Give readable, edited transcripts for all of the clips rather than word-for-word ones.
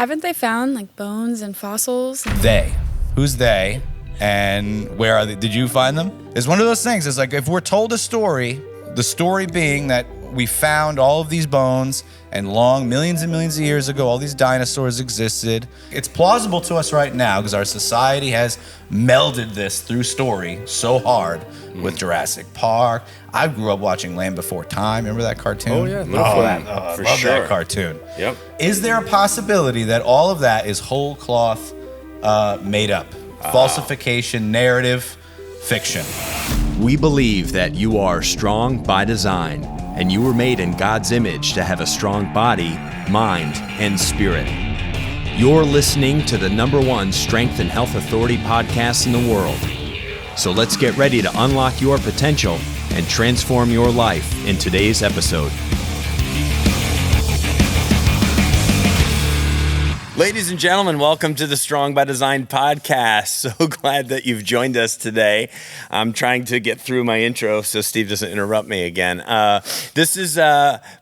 Haven't they found like bones and fossils? They. Who's they? And where are they? Did you find them? It's one of those things. It's like if we're told a story, the story being that we found all of these bones and millions and millions of years ago, all these dinosaurs existed. It's plausible to us right now because our society has melded this through story so hard with Jurassic Park. I grew up watching Land Before Time. Remember that cartoon? Oh, yeah. I love that cartoon. Yep. Is there a possibility that all of that is whole cloth made up? Falsification, narrative, fiction. We believe that you are strong by design, and you were made in God's image to have a strong body, mind, and spirit. You're listening to the #1 strength and health authority podcast in the world. So let's get ready to unlock your potential and transform your life in today's episode. Ladies and gentlemen, welcome to the Strong by Design podcast. So glad that you've joined us today. I'm trying to get through my intro so Steve doesn't interrupt me again. This is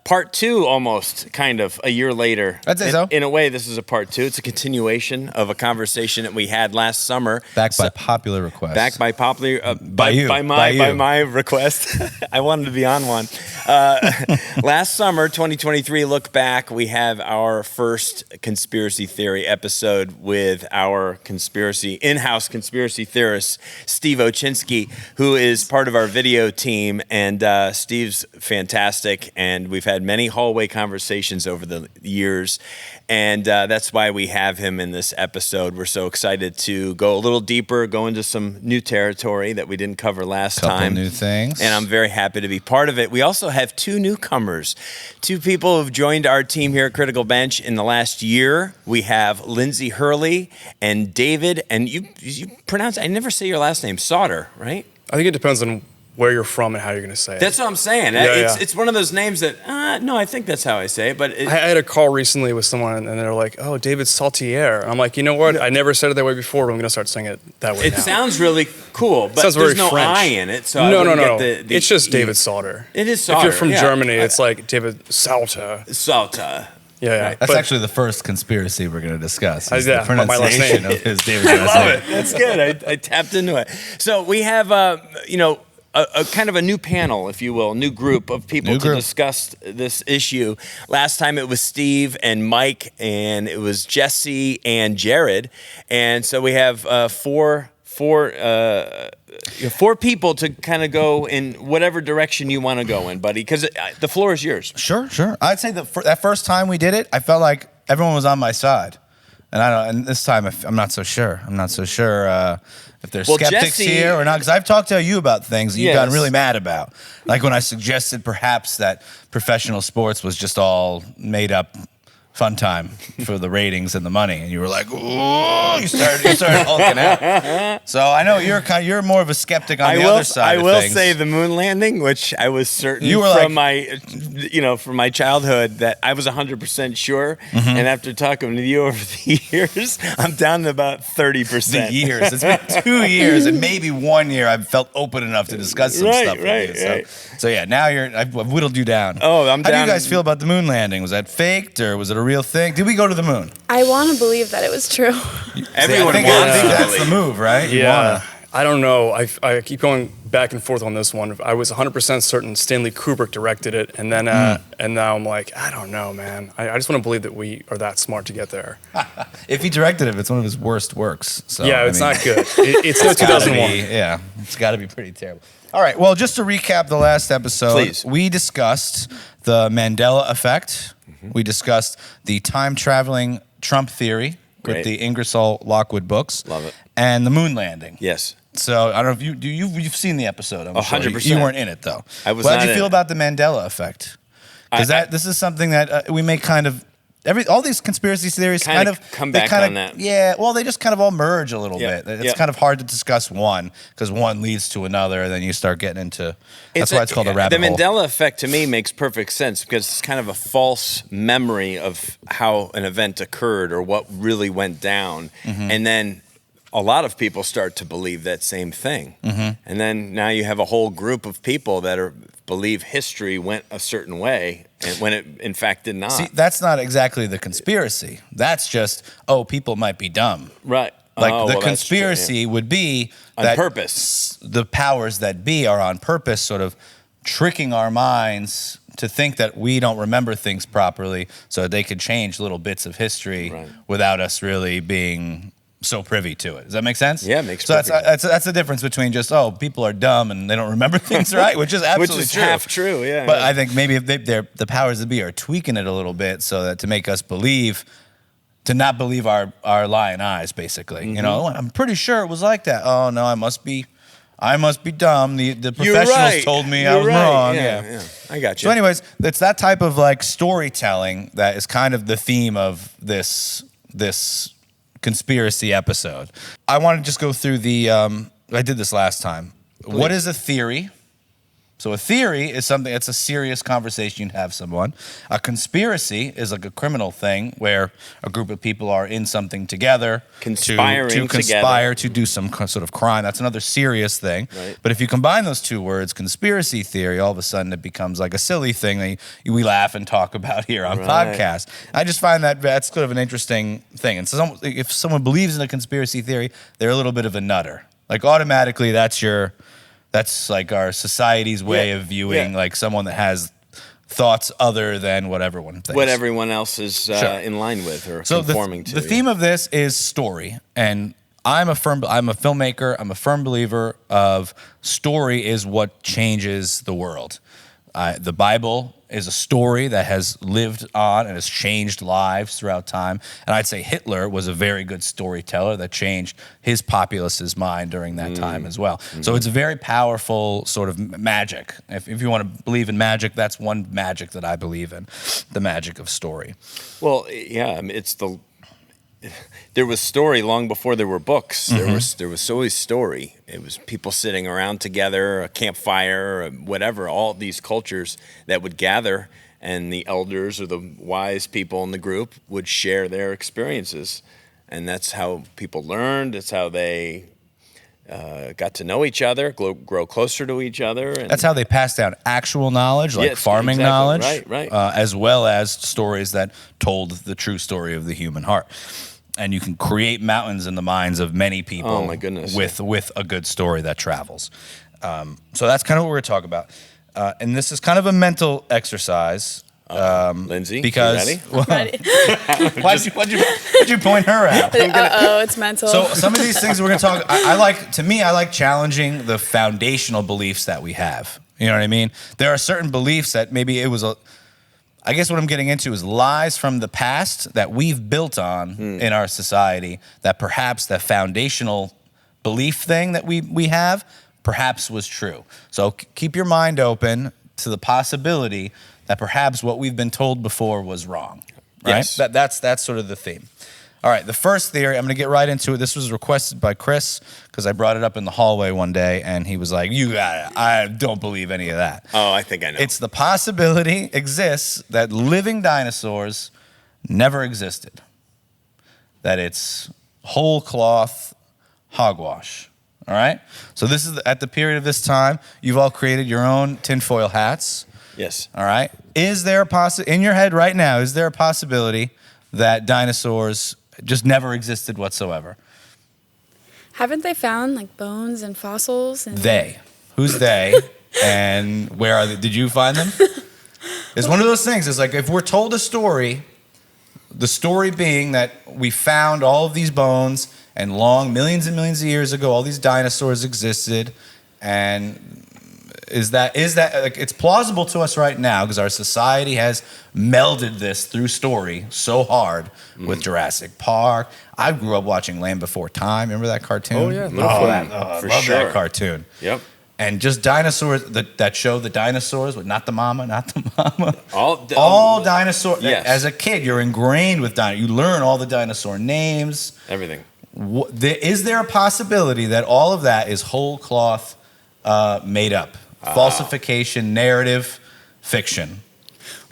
part 2 almost, kind of, a year later. I'd say so. In a way, this is a part 2. It's a continuation of a conversation that we had last summer. Backed by popular request. Backed by popular... By my request. I wanted to be on one. Last summer, 2023, look back, we have our first conspiracy theory episode with our in-house conspiracy theorist, Steve Ochinsky, who is part of our video team. And Steve's fantastic, and we've had many hallway conversations over the years. And that's why we have him in this episode. We're so excited to go a little deeper, go into some new territory that we didn't cover last time. Couple new things. And I'm very happy to be part of it. We also have 2 newcomers, 2 people who've joined our team here at Critical Bench in the last year. We have Lindsay Hurley and David, and you pronounce, I never say your last name, Sauter, right? I think it depends on where you're from and how you're going to say it. That's what I'm saying. Yeah, it's one of those names that, no, I think that's how I say it. But I had a call recently with someone, and they're like, oh, David Saltier. And I'm like, you know what? I never said it that way before, but I'm going to start saying it that way now. It sounds really cool, but sounds there's very no French. I in it. So No. It's just David Sauter. It is Sauter. If you're from yeah. Germany, it's like David Sauter. Sauter. Yeah. That's actually the first conspiracy we're going to discuss. Is Yeah, the my last pronunciation name. of his David's I last love name. it. That's good. I tapped into it. So we have, a kind of a new panel, if you will, new group of people to discuss this issue. Last time it was Steve and Mike, and it was Jesse and Jared. And so we have four people to kind of go in whatever direction you want to go in, buddy, because the floor is yours. Sure. I'd say that first time we did it, I felt like everyone was on my side. And this time, I'm not so sure. If there's skeptics Jesse, here or not, because I've talked to you about things that you've Yes. gotten really mad about. Like when I suggested perhaps that professional sports was just all made up fun time for the ratings and the money, and you were like, "Ooh!" You started hulking out. So I know you're more of a skeptic on the other side. I will of things. say the moon landing, which I was certain You were from my childhood that I was 100% sure, and after talking to you over the years, I'm down to about 30%. The years. It's been 2 years, and maybe 1 year I've felt open enough to discuss some stuff with you. Right. So yeah, now I've whittled you down. Oh, I'm How down. do you guys feel about the moon landing? Was that faked or was it a real thing? Did we go to the moon? I want to believe that it was true. Everyone I think wants to that's believe. the move, right? You Yeah. wanna- I don't know. I keep going back and forth on this one. I was 100% certain Stanley Kubrick directed it, and then and now I'm like, I don't know, man. I just want to believe that we are that smart to get there. If he directed it, it's one of his worst works. So, Yeah, I it's mean, not good. It's no it's gotta 2001. be- yeah, it's got to be pretty terrible. All right, well, just to recap the last episode, Please. we discussed the Mandela effect. We discussed the time-traveling Trump theory Great. with the Ingersoll-Lockwood books. Love it. And the moon landing. Yes. So I don't know if you've seen the episode. I'm sure. 100%. You weren't in it though. I was How not did you in feel it. about the Mandela effect? Because this is something that we make kind of all these conspiracy theories Kind kind of of come they back kind on of, that. Yeah, well, they just kind of all merge a little Yeah, bit. It's yeah. kind of hard to discuss one because one leads to another, and then you start getting into. That's why it's called a rabbit The hole. Mandela effect to me makes perfect sense because it's kind of a false memory of how an event occurred or what really went down, and then a lot of people start to believe that same thing, and then now you have a whole group of people that believe history went a certain way. and when it in fact did not. See, that's not exactly the conspiracy. That's just, oh, people might be dumb. Right. Like Oh, the well, that's true, conspiracy yeah. would be On that purpose. the powers that be are on purpose sort of tricking our minds to think that we don't remember things properly so that they could change little bits of history Right. without us really being so privy to it. Does that make sense? Yeah, it makes so perfect that's the difference between just, oh, people are dumb and they don't remember things right, which is absolutely Which is true. half true, yeah. But yeah. I think maybe if the powers that be are tweaking it a little bit so that to make us believe, to not believe our lying eyes, basically. You know, I'm pretty sure it was like that. Oh no, I must be dumb. The You're professionals right. told me You're I was right. wrong. Yeah. I got you. So, anyways, it's that type of like storytelling that is kind of the theme of this conspiracy episode. I want to just go through the. I did this last time. Please. What is a theory? So a theory is something that's a serious conversation you'd have someone. A conspiracy is like a criminal thing where a group of people are in something together Conspiring to conspire together. to do some sort of crime. That's another serious thing. Right. But if you combine those two words, conspiracy theory, all of a sudden it becomes like a silly thing that we laugh and talk about here on Right. podcasts. I just find that's sort of an interesting thing. And so if someone believes in a conspiracy theory, they're a little bit of a nutter. Like automatically that's like our society's way Yeah, of viewing yeah. like someone that has thoughts other than what everyone thinks. What everyone else is Sure. in line with or So conforming to. the theme of this is story, and I'm a filmmaker. I'm a firm believer of story is what changes the world. The Bible is a story that has lived on and has changed lives throughout time. And I'd say Hitler was a very good storyteller that changed his populace's mind during that time as well. So it's a very powerful sort of magic. If you want to believe in magic, that's one magic that I believe in, the magic of story. Well, yeah, I mean, there was story long before there were books. There was always story. It was people sitting around together, a campfire, or whatever. All these cultures that would gather, and the elders or the wise people in the group would share their experiences, and that's how people learned. It's how they got to know each other, grow closer to each other. And That's how they pass down actual knowledge, like Yes, farming exactly. knowledge, Right. As well as stories that told the true story of the human heart. And you can create mountains in the minds of many people. Oh, my goodness. With a good story that travels. So that's kind of what we're talking about. And this is kind of a mental exercise. Lindsay, Because you ready? why'd you point her out? It's mental. So some of these things we're going to talk. I like challenging the foundational beliefs that we have. You know what I mean? There are certain beliefs that maybe it was I guess what I'm getting into is lies from the past that we've built on in our society. That perhaps the foundational belief thing that we have perhaps was true. So keep your mind open to the possibility that perhaps what we've been told before was wrong. Right? Yes. That's sort of the theme. All right, the first theory, I'm going to get right into it. This was requested by Chris because I brought it up in the hallway one day, and he was like, you got it. I don't believe any of that. Oh, I think I know. It's the possibility exists that living dinosaurs never existed. That it's whole cloth hogwash. All right? So this is at the period of this time, you've all created your own tinfoil hats. Yes. All right? Is there in your head right now, is there a possibility that dinosaurs just never existed whatsoever? Haven't they found like bones and fossils? And They. Who's they? And where are they? Did you find them? It's one of those things. It's like if we're told a story, the story being that we found all of these bones and millions and millions of years ago, all these dinosaurs existed, and is that like it's plausible to us right now because our society has melded this through story so hard with Jurassic Park. I grew up watching Land Before Time. Remember that cartoon? Oh, yeah. I For love sure. that cartoon. Yep. And just dinosaurs, that show, the dinosaurs, but not the mama. All All dinosaurs. Yes. As a kid, you're ingrained with dinosaurs. You learn all the dinosaur names. everything. Is there a possibility that all of that is whole cloth made up? Falsification, narrative, fiction.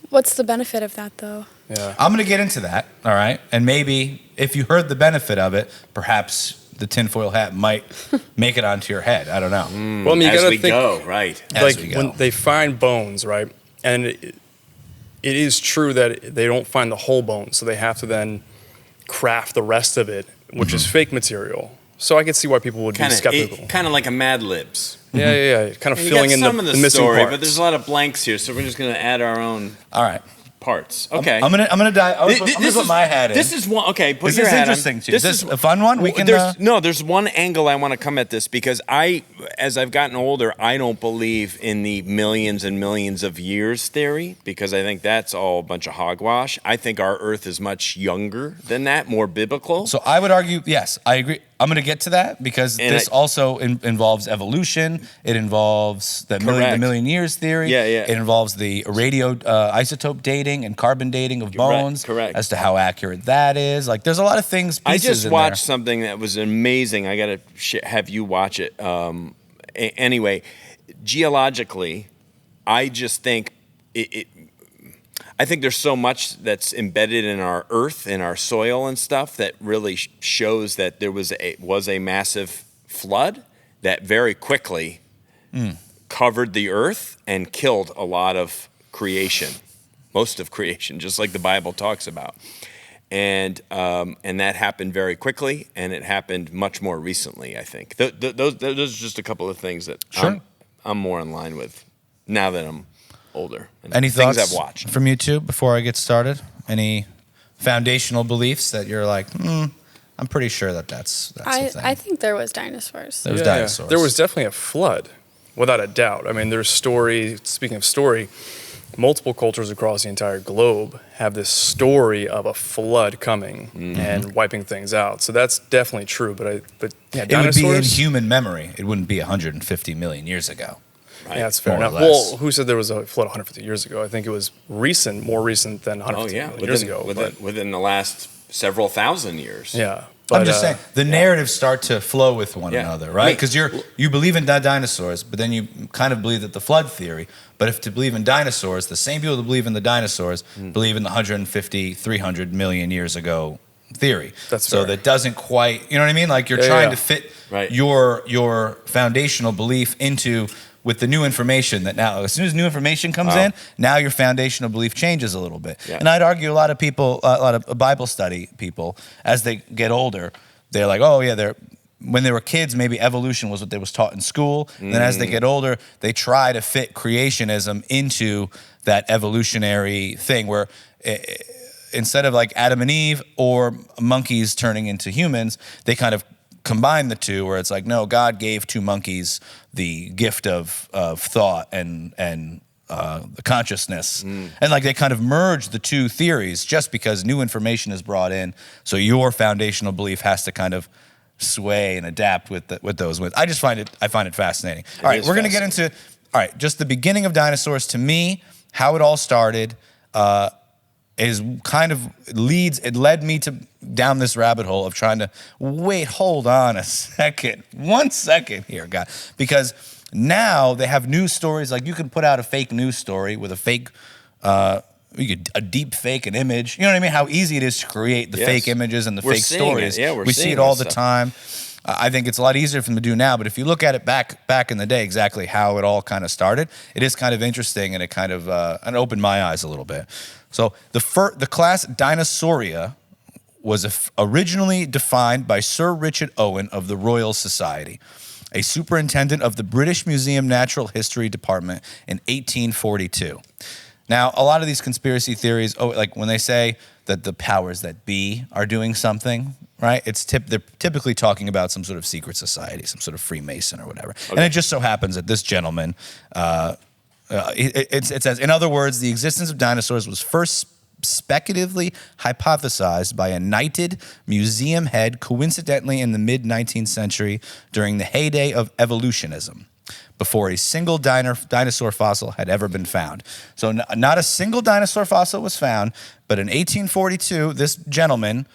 What's the benefit of that, though? Yeah. I'm going to get into that, all right? And maybe if you heard the benefit of it, perhaps the tinfoil hat might make it onto your head. I don't know. Well, I mean, you As gotta we think, go, right. As like we go. when they find bones, right? And it is true that they don't find the whole bone, so they have to then craft the rest of it, which is fake material. So I could see why people would be skeptical. Kind of like a Mad Libs. Yeah. Kind of You filling got in some the of the missing story, parts. but there's a lot of blanks here, so we're just going to add our own All right. parts. Okay. I'm gonna dive. I'm gonna put my hat in. This is one. Okay, put This your is hat interesting on. to you. Is this a fun one? We can. There's one angle I want to come at this because as I've gotten older, I don't believe in the millions and millions of years theory because I think that's all a bunch of hogwash. I think our Earth is much younger than that, more biblical. So I would argue, yes, I agree. I'm going to get to that because this also involves evolution. It involves the million years theory. Yeah. It involves the radio isotope dating and carbon dating of bones. Correct. As to how accurate that is. Like, there's a lot of things. I just watched something that was amazing. I got to have you watch it. Anyway, geologically, I just think I think there's so much that's embedded in our earth, in our soil and stuff that really shows that there was a massive flood that very quickly covered the earth and killed a lot of creation, most of creation, just like the Bible talks about. And that happened very quickly, and it happened much more recently, I think. Those are just a couple of things that I'm more in line with now that I'm older. Any things thoughts I've watched from you two before I get started? Any foundational beliefs that you're like, I'm pretty sure that's the thing. I think there was dinosaurs. There was dinosaurs. There was definitely a flood, without a doubt. I mean, there's speaking of story, multiple cultures across the entire globe have this story of a flood coming and wiping things out. So that's definitely true. But dinosaurs, it would be in human memory. It wouldn't be 150 million years ago. Right. Yeah, that's fair enough. Well, who said there was a flood 150 years ago? I think it was more recent than 150 years ago. Within the last several thousand years. Yeah. I'm just saying, the narratives start to flow with one another, right? Because you believe in dinosaurs, but then you kind of believe that the flood theory. But if to believe in dinosaurs, the same people that believe in the dinosaurs believe in the 150, 300 million years ago theory. That's so fair. that doesn't quite, you know what I mean? Like you're trying to fit your foundational belief into with the new information that now, as soon as new information comes in, now your foundational belief changes a little bit. Yeah. And I'd argue a lot of people, a lot of Bible study people, as they get older, they're like, when they were kids, maybe evolution was what they was taught in school. And then as they get older, they try to fit creationism into that evolutionary thing where instead of like Adam and Eve or monkeys turning into humans, they kind of combine the two where it's like, no, God gave two monkeys the gift of thought and the consciousness. And like they kind of merge the two theories just because new information is brought in. So your foundational belief has to kind of sway and adapt with those. I find it fascinating. All right, we're going to get into, just the beginning of dinosaurs. To me, how it all started is kind of led me down this rabbit hole of trying to hold on a second, 1 second here, God, because now they have news stories. Like you can put out a fake news story with a fake, a deep fake an image. You know what I mean? How easy it is to create the fake images and the fake stories. We see it all the time. I think it's a lot easier for them to do now, but if you look at it back in the day, exactly how it all kind of started, it is kind of interesting, and it kind of opened my eyes a little bit. So the class Dinosauria was originally defined by Sir Richard Owen of the Royal Society, a superintendent of the British Museum Natural History Department in 1842. Now, a lot of these conspiracy theories, like when they say that the powers that be are doing something, right? They're typically talking about some sort of secret society, some sort of Freemason or whatever. Okay. And it just so happens that this gentleman, it says, in other words, the existence of dinosaurs was first speculatively hypothesized by a knighted museum head coincidentally in the mid-19th century during the heyday of evolutionism, before a single dinosaur fossil had ever been found. So not a single dinosaur fossil was found, but in 1842, this gentleman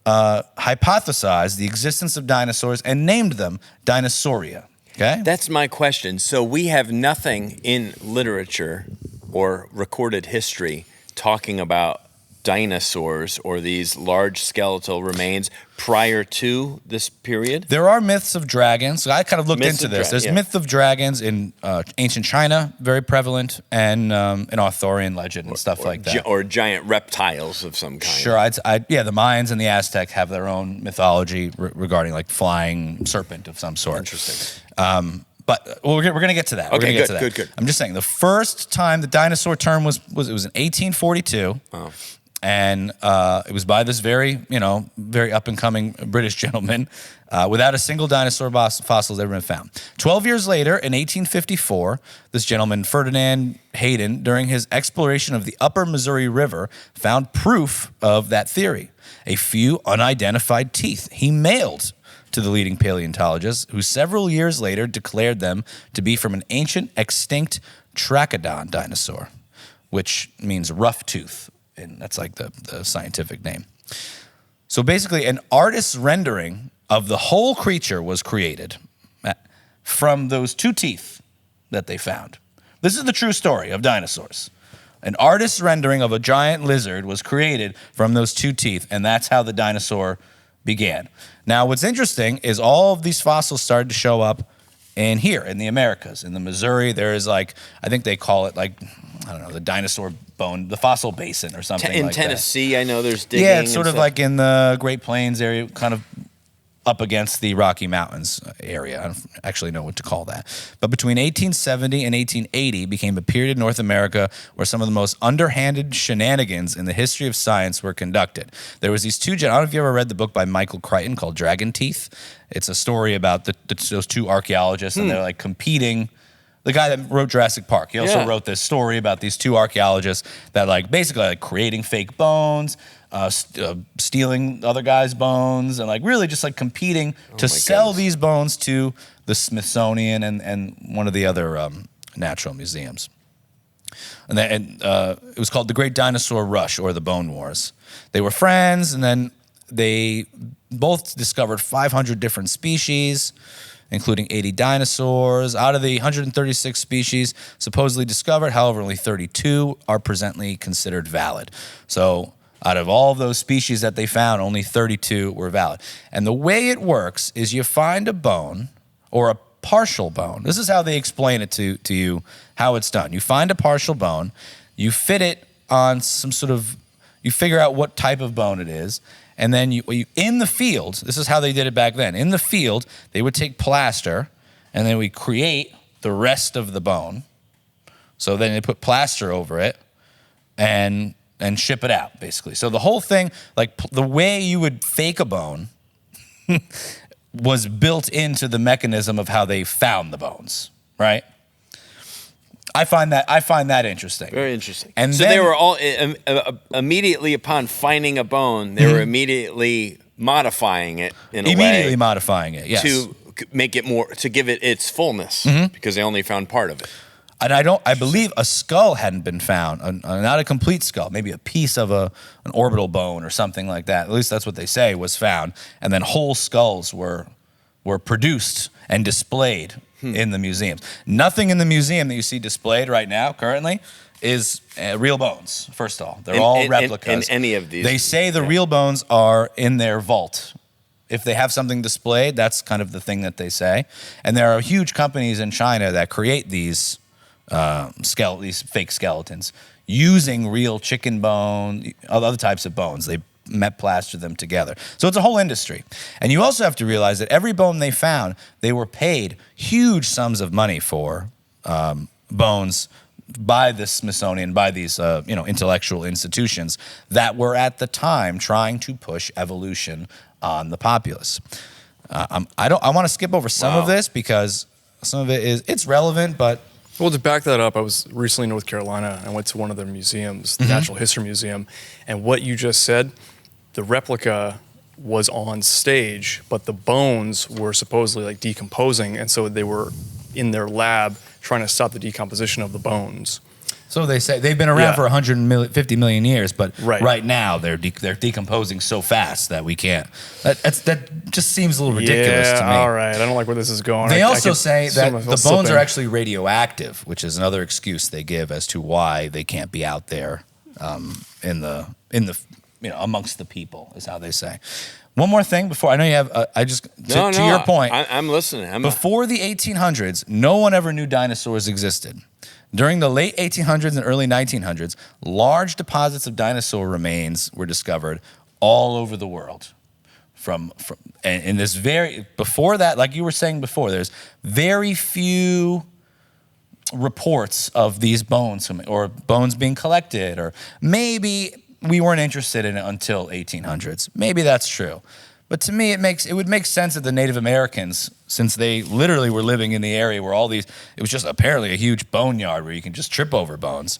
hypothesized the existence of dinosaurs and named them Dinosauria. Okay? That's my question. So we have nothing in literature or recorded history talking about dinosaurs or these large skeletal remains prior to this period? There are myths of dragons. So I kind of looked Myths into of this. There's yeah. myth of dragons in ancient China, very prevalent, and in Arthurian legend and stuff like that. Or giant reptiles of some kind. Sure, yeah, the Mayans and the Aztec have their own mythology regarding like flying serpent of some sort. Interesting. But we're going to get to that. Okay, good. I'm just saying the first time the dinosaur term was in 1842. Oh. And it was by this very up and coming British gentleman without a single dinosaur fossil has ever been found. 12 years later, in 1854, this gentleman, Ferdinand Hayden, during his exploration of the upper Missouri River, found proof of that theory. A few unidentified teeth he mailed to the leading paleontologists, who several years later declared them to be from an ancient extinct Trachodon dinosaur, which means rough tooth. And that's like the scientific name. So basically, an artist's rendering of the whole creature was created from those two teeth that they found. This is the true story of dinosaurs. An artist's rendering of a giant lizard was created from those two teeth, and that's how the dinosaur began. Now, what's interesting is all of these fossils started to show up in here, in the Americas. In the Missouri, there is I think they call it the dinosaur bone, the fossil basin or something in like Tennessee, that. I know there's digging. Yeah, it's sort of stuff. like in the Great Plains area, kind of up against the Rocky Mountains area. I don't actually know what to call that. But between 1870 and 1880 became a period in North America where some of the most underhanded shenanigans in the history of science were conducted. There was these two, I don't know if you ever read the book by Michael Crichton called Dragon Teeth. It's a story about those two archaeologists, and they're like competing. The guy that wrote Jurassic Park, he also wrote this story about these two archaeologists that basically creating fake bones, stealing other guys' bones, and really just competing to sell these bones to the Smithsonian and one of the other natural museums. And it was called the Great Dinosaur Rush, or the Bone Wars. They were friends, and then they both discovered 500 different species, including 80 dinosaurs. Out of the 136 species supposedly discovered, however, only 32 are presently considered valid. So out of all of those species that they found, only 32 were valid. And the way it works is you find a bone or a partial bone. This is how they explain it to you, how it's done. You find a partial bone, you fit it on you figure out what type of bone it is, and then you in the field, this is how they did it back then. In the field, they would take plaster, and then we create the rest of the bone. So then they put plaster over it and ship it out, basically. So the whole thing, the way you would fake a bone was built into the mechanism of how they found the bones, right? I find that interesting. Very interesting. And so then, they were all immediately upon finding a bone, they were immediately modifying it in a way. Immediately modifying it, yes. To make it more, to give it its fullness, because they only found part of it. And I believe a skull hadn't been found, not a complete skull, maybe a piece of an orbital bone or something like that. At least that's what they say was found. And then whole skulls were produced and displayed in the museums. Nothing in the museum that you see displayed right now, currently, is real bones, first of all. They're all replicas. In any of these. They say the real bones are in their vault. If they have something displayed, that's kind of the thing that they say. And there are huge companies in China that create these fake skeletons using real chicken bone, other types of bones. They plaster them together. So it's a whole industry. And you also have to realize that every bone they found, they were paid huge sums of money for bones by the Smithsonian, by these intellectual institutions that were at the time trying to push evolution on the populace. I want to skip over some of this because some of it's relevant, but well, to back that up, I was recently in North Carolina. I went to one of their museums, the Natural History Museum, and what you just said, the replica was on stage, but the bones were supposedly decomposing, and so they were in their lab trying to stop the decomposition of the bones. So they say they've been around for 150 million years, but right now they're decomposing so fast that we can't. That just seems a little ridiculous to me. All right, I don't like where this is going. They also say that the bones are actually radioactive, which is another excuse they give as to why they can't be out there in the amongst the people is how they say. One more thing before I know you have. To your point. I'm listening. Before the 1800s, no one ever knew dinosaurs existed. During the late 1800s and early 1900s, large deposits of dinosaur remains were discovered all over the world. Before that, like you were saying before, there's very few reports of these bones or bones being collected, or maybe we weren't interested in it until 1800s. Maybe that's true. But to me, it would make sense that the Native Americans, since they literally were living in the area where it was just apparently a huge boneyard where you can just trip over bones,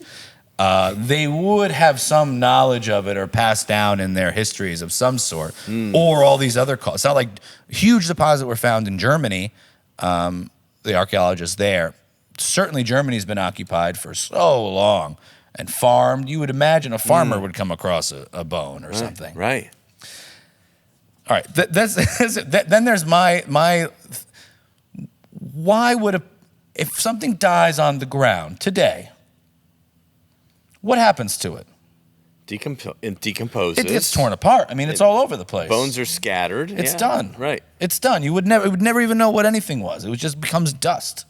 they would have some knowledge of it or passed down in their histories of some sort, or all these other It's not like huge deposits were found in Germany, the archaeologists there. Certainly Germany's been occupied for so long and farmed. You would imagine a farmer would come across a bone or something. Right. All right. Then there's my. Why would if something dies on the ground today, what happens to it? It decomposes. It gets torn apart. I mean, it's all over the place. Bones are scattered. It's done. Right. It's done. It would never even know what anything was. It just becomes dust.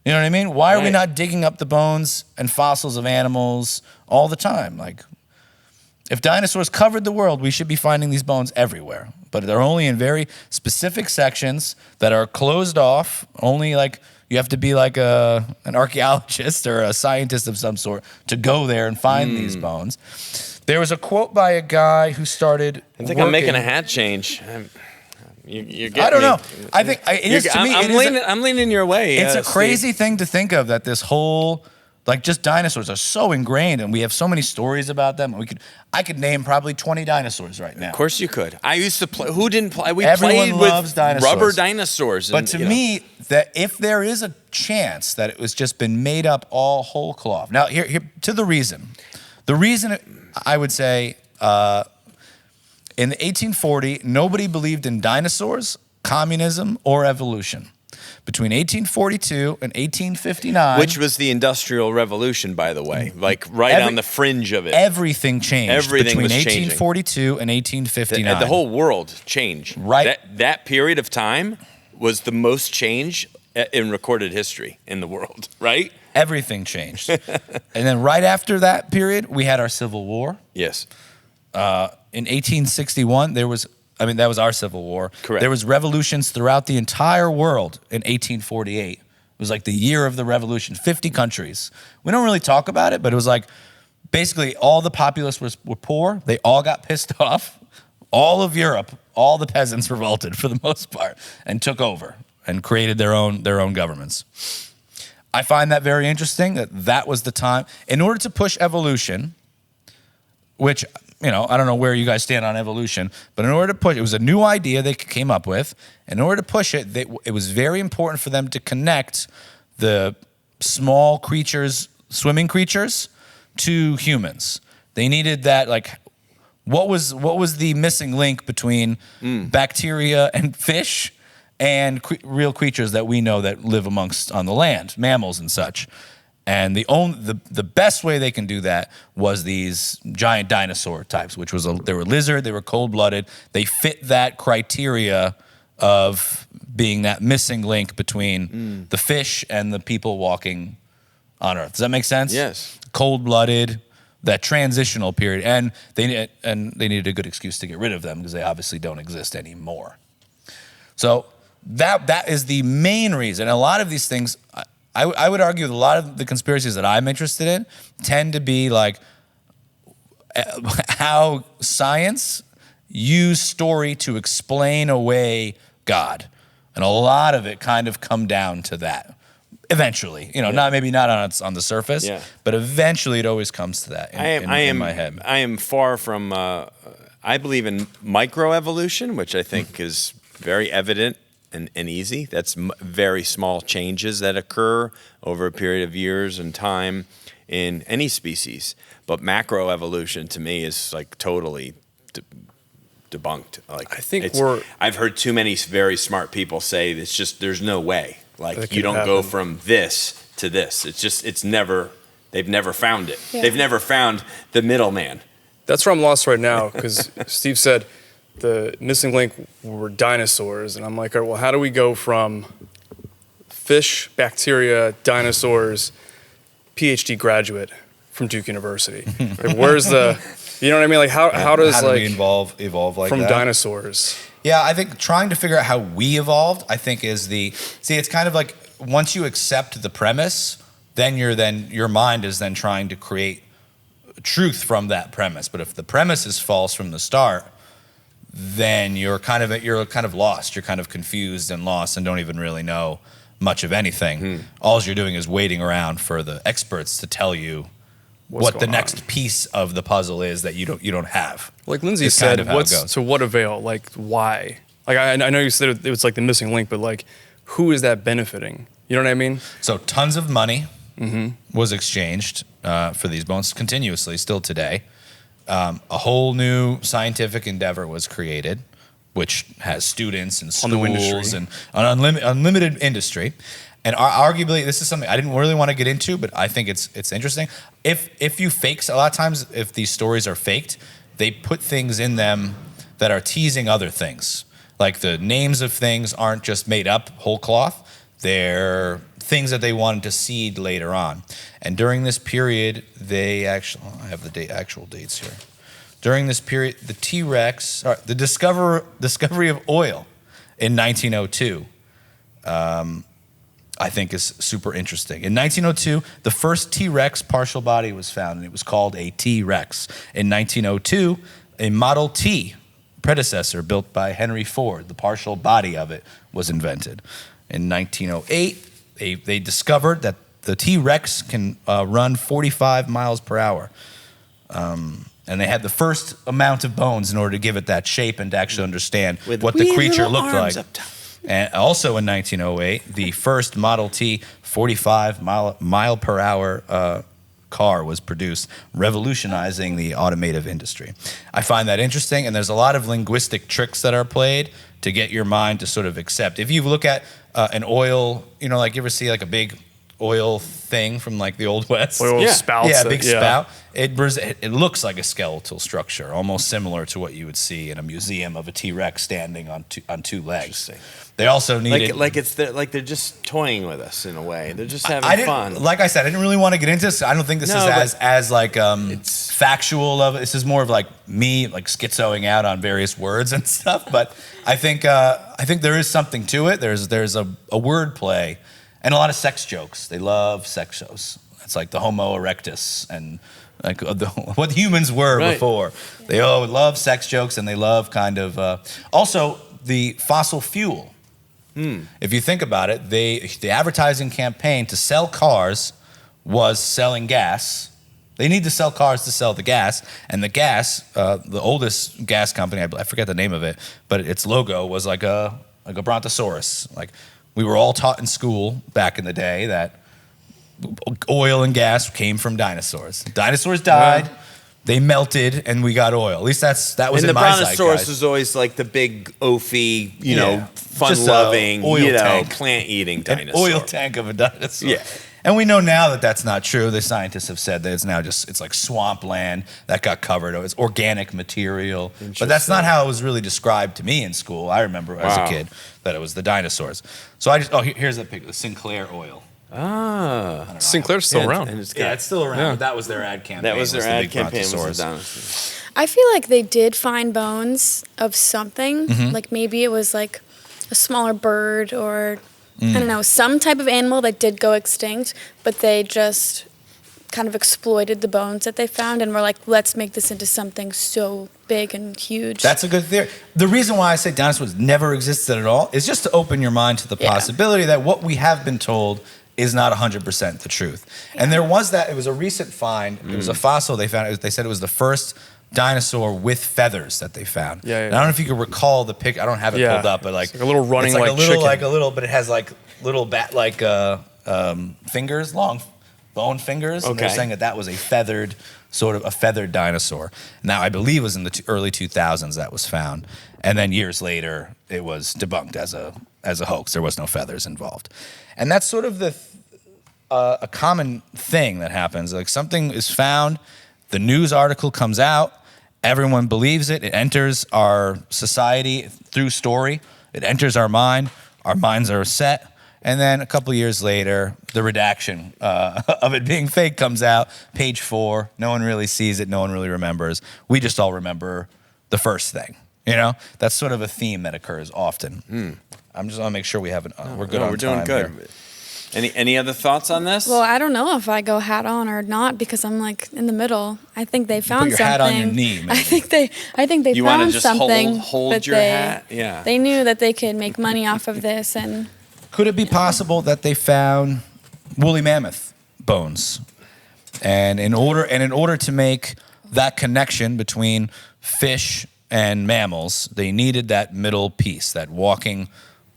You know what I mean? Why are we not digging up the bones and fossils of animals all the time? Like, if dinosaurs covered the world, we should be finding these bones everywhere. But they're only in very specific sections that are closed off. Only like you have to be like an archaeologist or a scientist of some sort to go there and find these bones. There was a quote by a guy who started. I'm making a hat change. You're getting I don't know. me. I think it is to me. I'm leaning your way. It's a crazy thing to think of, that this whole, like, just dinosaurs are so ingrained, and we have so many stories about them. I could name probably 20 dinosaurs right now. Of course you could. I used to play. Who didn't play? Everyone played loves with dinosaurs. rubber dinosaurs. But to me, that if there is a chance that it was just been made up all whole cloth. Now, here to the reason. The reason I would say. In 1840, nobody believed in dinosaurs, communism, or evolution. Between 1842 and 1859... Which was the Industrial Revolution, by the way. Like, on the fringe of it. Everything changed Everything between was 1842 and 1859. The whole world changed. Right. That period of time was the most change in recorded history in the world, right? Everything changed. And then right after that period, we had our Civil War. Yes. In 1861, that was our Civil War. Correct. There was revolutions throughout the entire world in 1848. It was like the year of the revolution, 50 countries. We don't really talk about it, but it was like basically all the populace were poor. They all got pissed off. All of Europe, all the peasants revolted for the most part and took over and created their own governments. I find that very interesting, that was the time. In order to push evolution, which... I don't know where you guys stand on evolution, but in order to push it, was a new idea they came up with. In order to push it, it was very important for them to connect the small creatures, swimming creatures, to humans. They needed that, like, what was the missing link between bacteria and fish and real creatures that we know that live on the land, mammals and such. And the best way they can do that was these giant dinosaur types, which was they were lizard, they were cold-blooded. They fit that criteria of being that missing link between the fish and the people walking on Earth. Does that make sense? Yes. Cold-blooded, that transitional period, and they needed a good excuse to get rid of them because they obviously don't exist anymore. So that is the main reason. A lot of these things. I would argue that a lot of the conspiracies that I'm interested in tend to be like how science used story to explain away God. And a lot of it kind of come down to that. Eventually, maybe not on the surface, but eventually it always comes to that in my head. I am far from, I believe in microevolution, which I think is very evident and easy. That's very small changes that occur over a period of years and time in any species. But macroevolution to me is like totally debunked. Like, I think I've heard too many very smart people say it's just there's no way. Like, you don't go from this to this. They've never found it. Yeah. They've never found the middleman That's where I'm lost right now, because Steve said the missing link were dinosaurs, and I'm like, all right, well, how do we go from fish, bacteria, dinosaurs, PhD graduate from Duke University? Like, where's the, you know what I mean? Like, how does how like we evolve like from that? dinosaurs? Yeah, I think trying to figure out how we evolved, I think is it's kind of like once you accept the premise, then your mind is then trying to create truth from that premise. But if the premise is false from the start, then you're kind of lost. You're kind of confused and lost and don't even really know much of anything. All you're doing is waiting around for the experts to tell you what the next piece of the puzzle is that you don't have. Like Lindsay It's kind said, of how it goes. to what avail? Like, why? Like, I know you said it was like the missing link, but like, who is that benefiting? You know what I mean? So tons of money was exchanged for these bones continuously, still today. A whole new scientific endeavor was created, which has students and schools and an unlimited industry. And arguably, this is something I didn't really want to get into, but I think it's interesting. If you fake, a lot of times if these stories are faked, they put things in them that are teasing other things. Like the names of things aren't just made up whole cloth. They're things that they wanted to seed later on. And during this period, I have the actual dates here. During this period, the T-Rex, the discovery of oil in 1902, I think is super interesting. In 1902, the first T-Rex partial body was found, and it was called a T-Rex. In 1902, a Model T predecessor built by Henry Ford, the partial body of it was invented. In 1908, they discovered that the T-Rex can run 45 miles per hour. And they had the first amount of bones in order to give it that shape and to actually understand what the creature looked like. And also in 1908, the first Model T 45 mile per hour car was produced, revolutionizing the automotive industry. I find that interesting, and there's a lot of linguistic tricks that are played to get your mind to sort of accept. If you look at an oil, like you ever see like a big oil thing from like the Old West? Oil spouts. Yeah, big spout. It looks like a skeletal structure, almost similar to what you would see in a museum of a T-Rex standing on two legs. They also needed like they're just toying with us in a way. They're just having fun. Like I said, I didn't really want to get into this. I don't think this is as like it's factual of it. This is more of like me like schizoing out on various words and stuff. But I think there is something to it. There's a word play and a lot of sex jokes. They love sex shows. It's like the Homo erectus and like what humans were before. They love sex jokes, and they love kind of also the fossil fuel. If you think about it, the advertising campaign to sell cars was selling gas. They need to sell cars to sell the gas, and the gas, the oldest gas company, I forget the name of it, but its logo was like a Brontosaurus. Like we were all taught in school back in the day that oil and gas came from dinosaurs. Dinosaurs died. They melted, and we got oil. At least that was in my zeitgeist. And the Brontosaurus was always like the big, oafy, fun-loving, plant-eating dinosaur. An oil tank of a dinosaur. Yeah. And we know now that that's not true. The scientists have said that it's like swampland that got covered. It's organic material. But that's not how it was really described to me in school. I remember as a kid that it was the dinosaurs. So here's the picture, the Sinclair oil. Ah, Sinclair's still around. And it's still around. Yeah. That was their ad campaign. That was their ad campaign. Was the dinosaurs. I feel like they did find bones of something. Like maybe it was like a smaller bird or I don't know, some type of animal that did go extinct, but they just kind of exploited the bones that they found and were like, let's make this into something so big and huge. That's a good theory. The reason why I say dinosaurs never existed at all is just to open your mind to the possibility that what we have been told is not 100% the truth. And there was it was a recent find. It was a fossil they found. They said it was the first dinosaur with feathers that they found. Yeah. And I don't know if you can recall the pic. I don't have it pulled up, but like it's like a little running it's like like a little, chicken. like a little, but it has like little bat-like fingers, long bone fingers. And they're saying that was a feathered dinosaur. Now I believe it was in the early 2000s that was found, and then years later it was debunked as a hoax. There was no feathers involved, and that's sort of a common thing that happens. Like something is found, the news article comes out, Everyone believes it. It enters our society through story. It enters our mind. Our minds are set. And then a couple years later, the redaction of it being fake comes out. Page 4. No one really sees it. No one really remembers. We just all remember the first thing. You know, that's sort of a theme that occurs often. I'm just want to make sure we have we're good on we're time doing good. here. Any other thoughts on this? Well, I don't know if I go hat on or not because I'm like in the middle. I think they found your something. hat on your knee, maybe. I think they You wanna found just something. hold but your hat? Yeah. They knew that they could make money off of this, and Could it be possible that they found woolly mammoth bones, and in order to make that connection between fish and mammals, they needed that middle piece, that walking,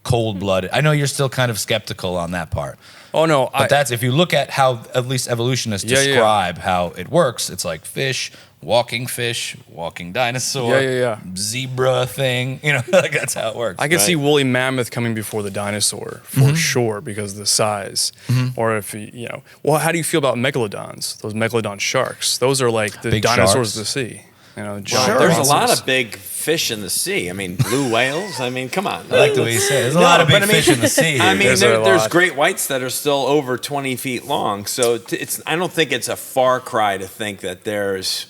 cold-blooded. I know you're still kind of skeptical on that part. Oh no, But that's if you look at how at least evolutionists Yeah, yeah. describe how it works. It's like fish, walking dinosaur, Yeah. zebra thing. You know, like that's how it works. I could see woolly mammoth coming before the dinosaur for sure because of the size. Or if you know, well, how do you feel about megalodons? Those megalodon sharks. Those are like the Big dinosaurs sharks. of the sea. You know, Well, giant there's a monsters. lot of big fish in the sea. I mean, blue whales. I mean, come on. I like the way you say it. There's a lot of big fish in the sea. Here. I mean, There's there's a lot. great whites that are still over 20 feet long. So it's. I don't think it's a far cry to think that there's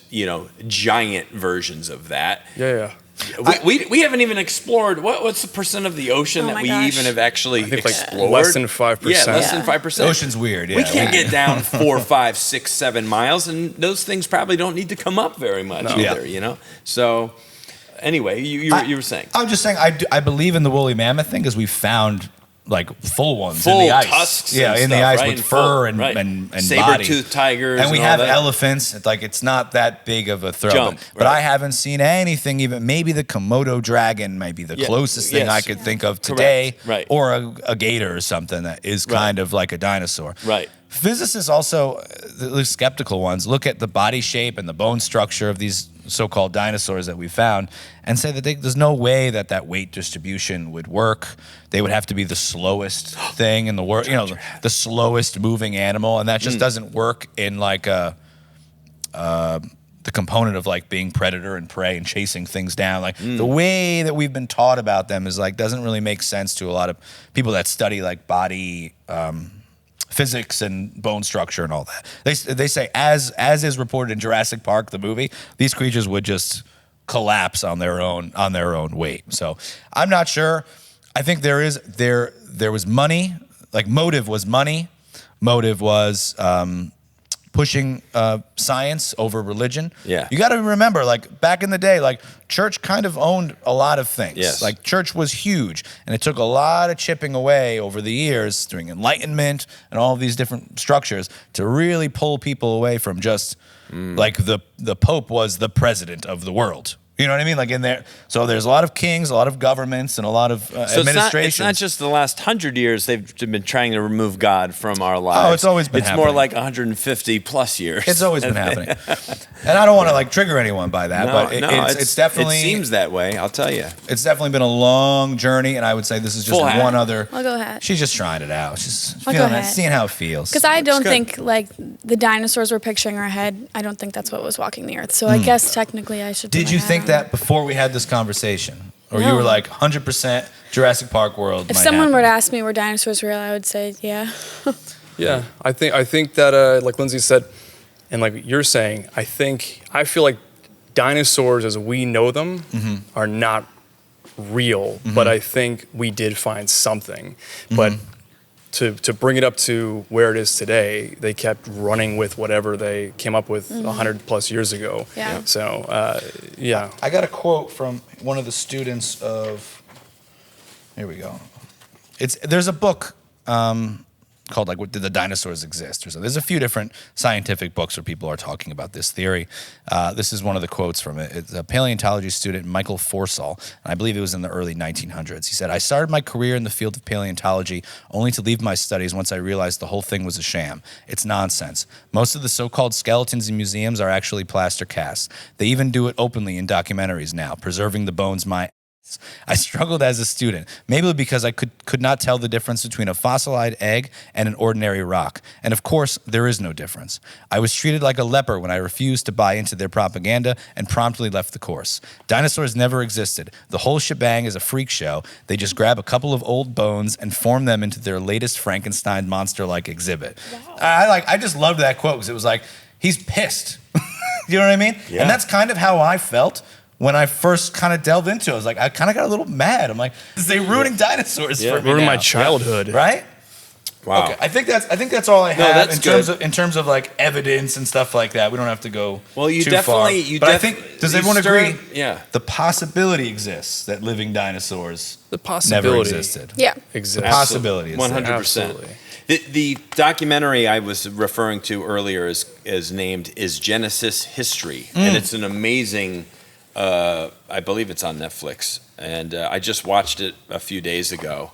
giant versions of that. Yeah. We haven't even explored what's the percent of the ocean Oh that my we gosh. even have actually I think like explored. less than 5%. Yeah, less than Yeah. 5%. The ocean's weird. Yeah, We can't get down 4, 5, 6, 7 miles, and those things probably don't need to come up very much either. Yeah. So anyway, you were saying. I'm just saying I believe in the woolly mammoth thing because we found like full ones Full in the ice. tusks Yeah, and in the stuff, ice right? with And fur full- and right. body. Saber-toothed tigers And we and all have that. elephants. It's not that big of a throw. Jump, but right. I haven't seen anything even. Maybe the Komodo dragon might be the Yeah, closest thing yes. I could think of Correct, today. right. Or a gator or something that is kind of like a dinosaur. Right. Physicists also, the skeptical ones, look at the body shape and the bone structure of these so-called dinosaurs that we found and say that there's no way that weight distribution would work. They would have to be the slowest thing in the world, the slowest moving animal, and that just doesn't work in like the component of like being predator and prey and chasing things down. Like the way that we've been taught about them is like doesn't really make sense to a lot of people that study like body physics and bone structure and all that. They say as is reported in Jurassic Park, the movie, these creatures would just collapse on their own weight. So I'm not sure. I think there was money. Like motive was money. Motive was pushing science over religion. Yeah. You got to remember, like back in the day, like church kind of owned a lot of things. Yes. Like church was huge, and it took a lot of chipping away over the years during Enlightenment and all of these different structures to really pull people away from just like the Pope was the president of the world. You know what I mean? Like in there, so there's a lot of kings, a lot of governments, and a lot of administrations. It's not just the last 100 years they've been trying to remove God from our lives. Oh, it's always been It's more happening. like 150 plus years. It's always been happening. And I don't want to like trigger anyone by that, but it's definitely It seems that way, I'll tell you. it's definitely been a long journey, and I would say this is just Full hat. one other. I'll go ahead. She's just trying it out. She's I'll feeling go it, ahead. seeing how it feels. Because I don't good. think like the dinosaurs we're picturing in our head. I don't think that's what was walking the earth. So I guess technically I should. Did put you my hat think on. that before we had this conversation, or you No. were like 100% Jurassic Park world? If might someone happen? were to ask me were dinosaurs real, I would say yeah. Yeah, I think that like Lindsay said, and like you're saying, I feel like dinosaurs as we know them are not real, but I think we did find something. But to bring it up to where it is today, they kept running with whatever they came up with 100 plus years ago. Yeah. So yeah. I got a quote from one of the students of. Here we go. There's a book called like "What Did the Dinosaurs Exist?" or so. There's a few different scientific books where people are talking about this theory. This is one of the quotes from it. It's a paleontology student, Michael Forsall, and I believe it was in the early 1900s. He said, "I started my career in the field of paleontology only to leave my studies once I realized the whole thing was a sham. It's nonsense. Most of the so-called skeletons in museums are actually plaster casts. They even do it openly in documentaries now, preserving the bones my I struggled as a student, maybe because I could not tell the difference between a fossilized egg and an ordinary rock. And of course, there is no difference. I was treated like a leper when I refused to buy into their propaganda and promptly left the course. Dinosaurs never existed. The whole shebang is a freak show. They just grab a couple of old bones and form them into their latest Frankenstein monster-like exhibit. Wow. I just loved that quote because it was like, he's pissed. You know what I mean? Yeah. And that's kind of how I felt when I first kind of delved into it. I was like, I kind of got a little mad. I'm like, they ruining dinosaurs for me ruining now. my childhood. Right? Wow. Okay, I think that's all I have that's in terms of like evidence and stuff like that. We don't have to go Well, you too definitely- far. you But I def- think, does you everyone stir- agree? yeah. The possibility exists that living dinosaurs The possibility never existed. Yeah. exists. The possibility is there. 100%. Absolutely. The documentary I was referring to earlier is named "Is Genesis History?" and it's an amazing. I believe it's on Netflix, and I just watched it a few days ago,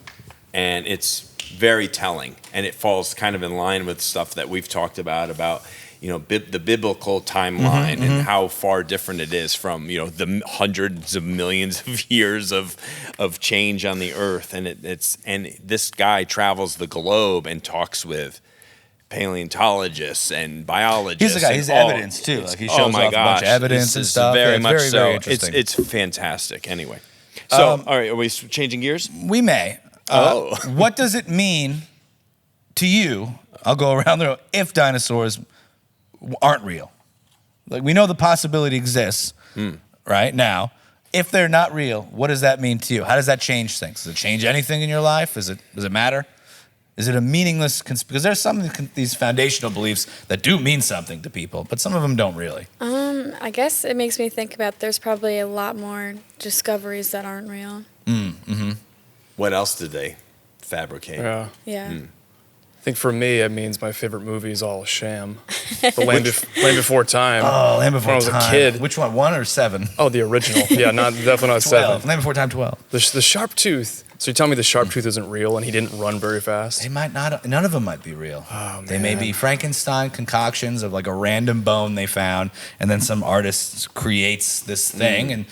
and it's very telling, and it falls kind of in line with stuff that we've talked about the biblical timeline and how far different it is from the hundreds of millions of years of change on the earth, and and this guy travels the globe and talks with paleontologists and biologists. He's the guy. He's evidence too. Like he shows off a bunch of evidence and stuff. Very it's much very, so. very interesting. It's fantastic. Anyway, so all right, are we changing gears? We may. What does it mean to you? I'll go around the room. If dinosaurs aren't real, like we know the possibility exists right now. If they're not real, what does that mean to you? How does that change things? Does it change anything in your life? Does it matter? Is it a meaningless? Because there's some of these foundational beliefs that do mean something to people, but some of them don't really. I guess it makes me think about there's probably a lot more discoveries that aren't real. What else did they fabricate? Yeah. Yeah. I think for me, it means my favorite movie is all a sham. The Land Before Time. Oh, Land Before When I was Time. a kid. Which one? 1 or 7? Oh, the original. Yeah, definitely not 12. 7. Land Before Time 12. The sharp tooth. So you're telling me the sharp tooth isn't real and he didn't run very fast? They might not. None of them might be real. Oh, They may be Frankenstein concoctions of like a random bone they found, and then some artist creates this thing, and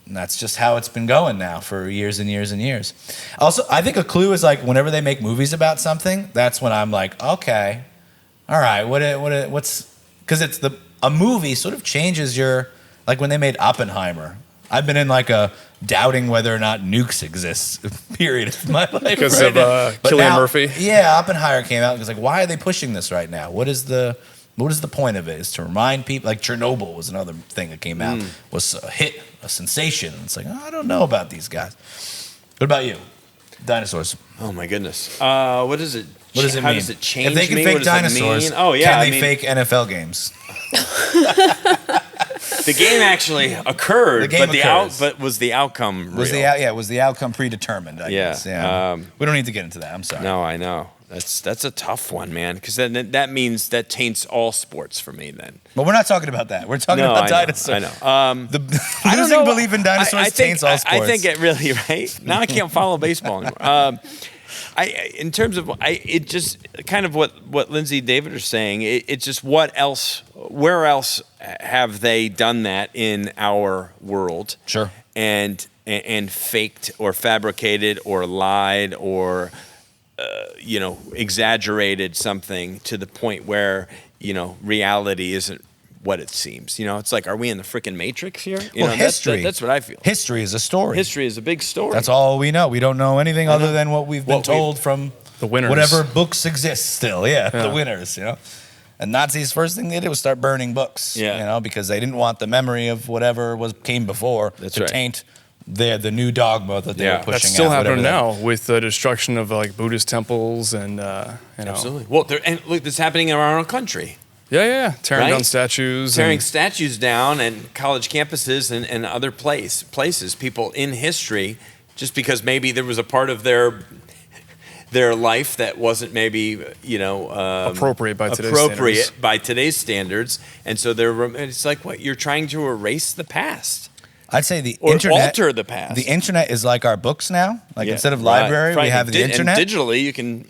that's just how it's been going now for years and years and years. Also, I think a clue is like whenever they make movies about something, that's when I'm like, okay, all right, what's because it's a movie sort of changes your, like when they made Oppenheimer. I've been in like a doubting whether or not nukes exist period of my life. Because right of now. But Cillian now- Murphy? Yeah, Oppenheimer came out and was like, why are they pushing this right now? What is the point of it? Is to remind people, like Chernobyl was another thing that came out, was a hit, a sensation. It's like, I don't know about these guys. What about you? Dinosaurs. Oh my goodness. What is it? What does it How mean? does it change If they can me? fake What does that dinosaurs, mean? Oh yeah, can they fake NFL games? The game actually occurred, The game occurs. but was the outcome real? Was the outcome predetermined, I guess. Yeah. We don't need to get into that. I'm sorry. No, I know. That's a tough one, man, because then that means that taints all sports for me then. But we're not talking about that. We're talking about dinosaurs. I know. I don't Losing know. belief in dinosaurs I think, taints all sports. I think it really, right? Now I can't follow baseball anymore. In terms of, it just kind of what Lindsay and David are saying, it's just where else have they done that in our world? Sure. And faked or fabricated or lied or, exaggerated something to the point where, reality isn't what it seems. It's like, are we in the freaking Matrix here? History. That's what I feel. History is a story. History is a big story. That's all we know. We don't know anything other than what we've been told from the winners. Whatever books exist still. Yeah, the winners, And Nazis' first thing they did was start burning books, because they didn't want the memory of whatever came before to taint the new dogma that they were pushing out. That's still happening now with the destruction of like Buddhist temples and Absolutely. Well, and look, this is happening in our own country. Yeah. Tearing down statues. Tearing statues down and college campuses and other places. People in history, just because maybe there was a part of their life that wasn't maybe, appropriate by today's standards. And so it's like, what, you're trying to erase the past. I'd say the or internet, alter the past. The internet is like our books now. Like instead of library, we have the internet. And digitally, you can.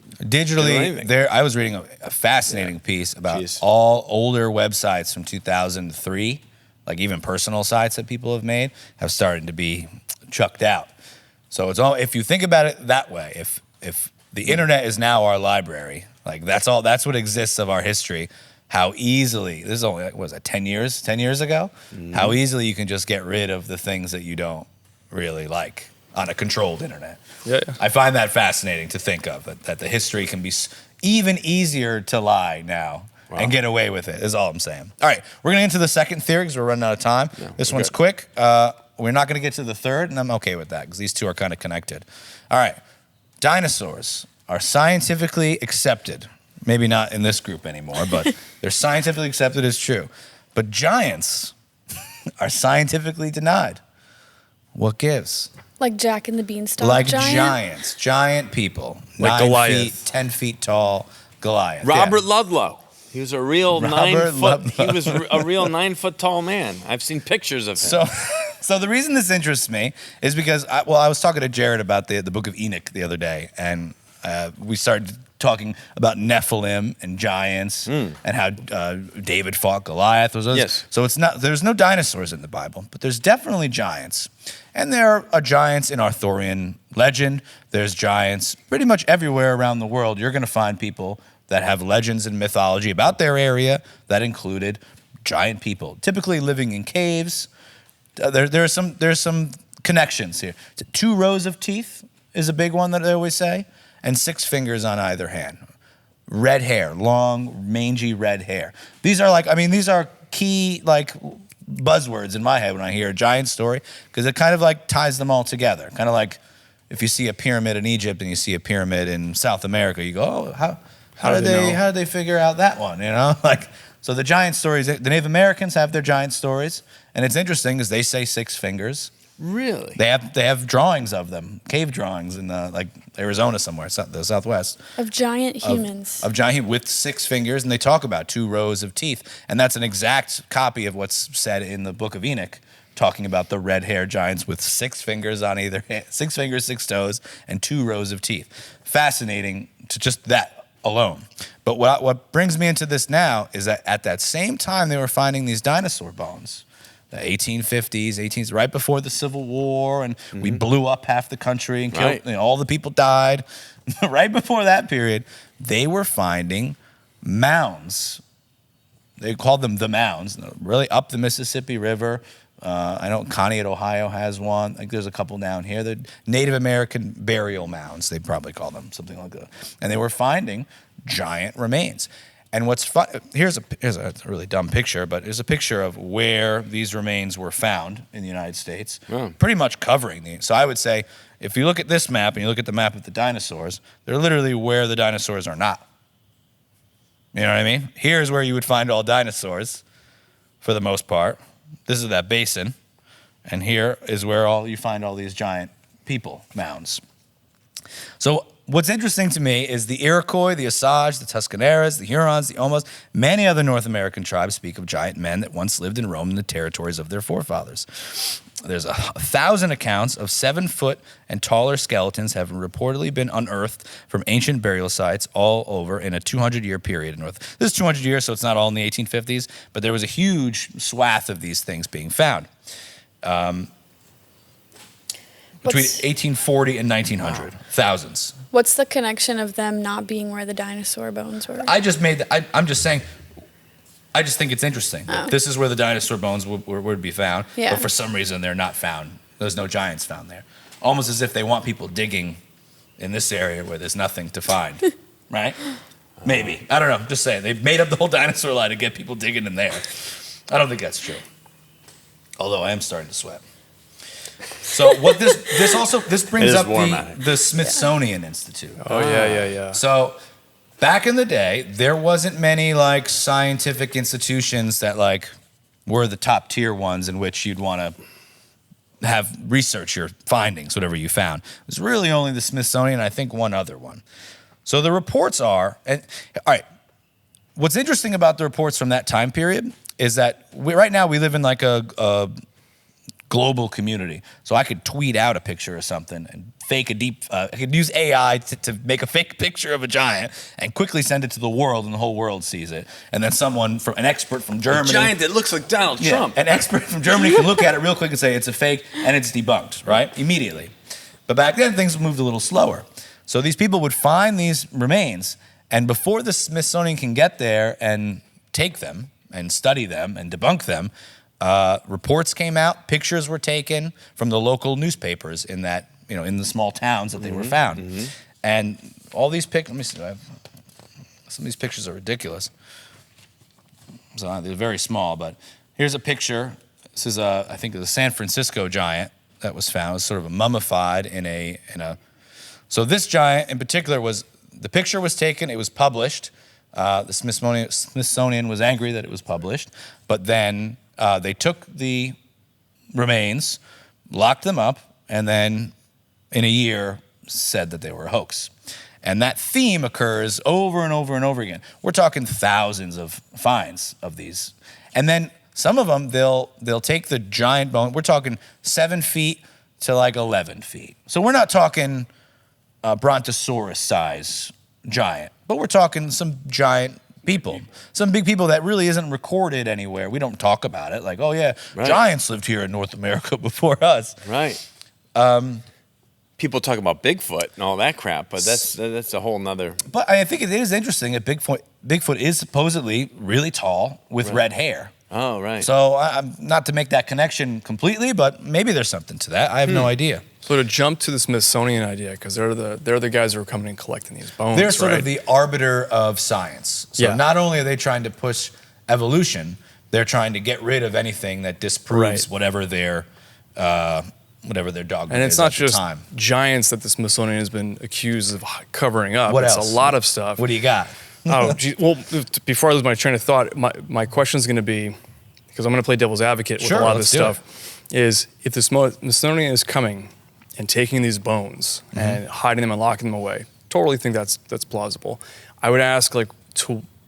I was reading a fascinating piece about all older websites from 2003, like even personal sites that people have made, have started to be chucked out. So it's all, if you think about it that way, if the internet is now our library, like that's what exists of our history, how easily, this is only, what was that, 10 years ago? How easily you can just get rid of the things that you don't really like on a controlled internet. Yeah. I find that fascinating to think of, that the history can be even easier to lie now and get away with it, is all I'm saying. All right, we're going to get into the second theory because we're running out of time. Yeah, this one's quick. We're not going to get to the third, and I'm okay with that because these two are kind of connected. All right, dinosaurs are scientifically accepted. Maybe not in this group anymore, but they're scientifically accepted as true. But giants are scientifically denied. What gives? Like Jack and the Beanstalk Like giants, giant people. Like 9 Goliath. feet, 10 feet tall Goliath. Robert Yeah. Ludlow. He was a real Robert 9 foot. Ludlow. He was a real 9 foot tall man. I've seen pictures of him. So the reason this interests me is because I was talking to Jared about the Book of Enoch the other day, and we started talking about Nephilim and giants and how David fought Goliath. Yes. So there's no dinosaurs in the Bible, but there's definitely giants. And there are giants in Arthurian legend. There's giants pretty much everywhere around the world. You're going to find people that have legends and mythology about their area that included giant people, typically living in caves. There's some connections here. 2 rows of teeth is a big one that they always say, and 6 fingers on either hand. Red hair, long, mangy red hair. These are key like buzzwords in my head when I hear a giant story, because it kind of like ties them all together. Kind of like if you see a pyramid in Egypt and you see a pyramid in South America, you go, oh, how did they figure out that one? You know, like, so the giant stories. The Native Americans have their giant stories, and it's interesting because they say 6 fingers. Really? They have drawings of them, cave drawings in like Arizona somewhere, the Southwest. of giant humans. Of giant with 6 fingers, and they talk about 2 rows of teeth, and that's an exact copy of what's said in the Book of Enoch, talking about the red-haired giants with 6 fingers on either hand, 6 fingers, 6 toes, and 2 rows of teeth. Fascinating to just that alone. But what brings me into this now is that at that same time they were finding these dinosaur bones, the 1850s, right before the Civil War, and we blew up half the country and killed, all the people died. Right before that period, they were finding mounds. They called them the mounds, really up the Mississippi River. I know Conneaut, Ohio has one. I think there's a couple down here. The Native American burial mounds, they probably call them, something like that. And they were finding giant remains. And what's fun, here's a really dumb picture, but here's a picture of where these remains were found in the United States, pretty much covering the. So I would say, if you look at this map and you look at the map of the dinosaurs, they're literally where the dinosaurs are not. You know what I mean? Here's where you would find all dinosaurs, for the most part. This is that basin, and here is where you find all these giant people mounds. So what's interesting to me is the Iroquois, the Osage, the Tuscaneras, the Hurons, the Omos, many other North American tribes speak of giant men that once lived and roamed in the territories of their forefathers. There's 1,000 accounts of 7-foot and taller skeletons have reportedly been unearthed from ancient burial sites all over in a 200-year period in North. This is 200 years, so it's not all in the 1850s, but there was a huge swath of these things being found. Between 1840 and 1900, thousands. What's the connection of them not being where the dinosaur bones were? I'm just saying, I just think it's interesting. Oh. This is where the dinosaur bones would be found, Yeah. but for some reason they're not found. There's no giants found there. Almost as if they want people digging in this area where there's nothing to find, right? Maybe. I don't know. Just saying. They made up the whole dinosaur lie to get people digging in there. I don't think that's true. Although I am starting to sweat. So what this brings up the Smithsonian Institute. Oh, yeah. So back in the day, there wasn't many like scientific institutions that like were the top tier ones in which you'd want to have research your findings, whatever you found. It was really only the Smithsonian, and I think one other one. So the reports are, all right, what's interesting about the reports from that time period is that right now we live in like a global community. So I could tweet out a picture of something and fake I could use AI to make a fake picture of a giant and quickly send it to the world, and the whole world sees it. And then an expert from Germany. A giant that looks like Donald Trump. An expert from Germany can look at it real quick and say it's a fake, and it's debunked, right? Immediately. But back then, things moved a little slower. So these people would find these remains, and before the Smithsonian can get there and take them and study them and debunk them, reports came out, pictures were taken from the local newspapers in that, in the small towns that they were found. And all these pictures, let me see, some of these pictures are ridiculous. So they're very small, but here's a picture. This is I think a San Francisco giant that was found. It was sort of mummified in a. So this giant in particular the picture was taken, it was published. The Smithsonian was angry that it was published, but then they took the remains, locked them up, and then in a year said that they were a hoax. And that theme occurs over and over and over again. We're talking thousands of finds of these. And then some of them, they'll take the giant bone. We're talking 7 feet to like 11 feet. So we're not talking Brontosaurus size giant, but we're talking some giant people, some big people that really isn't recorded anywhere. We don't talk about it like, oh yeah, right. Giants lived here in North America before us. Right. People talk about Bigfoot and all that crap, but that's a whole nother. But I think it is interesting that Bigfoot is supposedly really tall with red hair. Oh, right. So I'm not to make that connection completely, but maybe there's something to that. I have no idea. So to jump to the Smithsonian idea, because they're the guys who are coming and collecting these bones. They're sort of the arbiter of science. So not only are they trying to push evolution, they're trying to get rid of anything that disproves whatever their dogma and it's is not at just the time. Giants that the Smithsonian has been accused of covering up. What it's else? A lot of stuff. What do you got? Oh, gee, well, before I lose my train of thought, my question is going to be, because I'm going to play devil's advocate with a lot of this stuff, is if the Smithsonian is coming and taking these bones and hiding them and locking them away, totally think that's plausible. I would ask, like,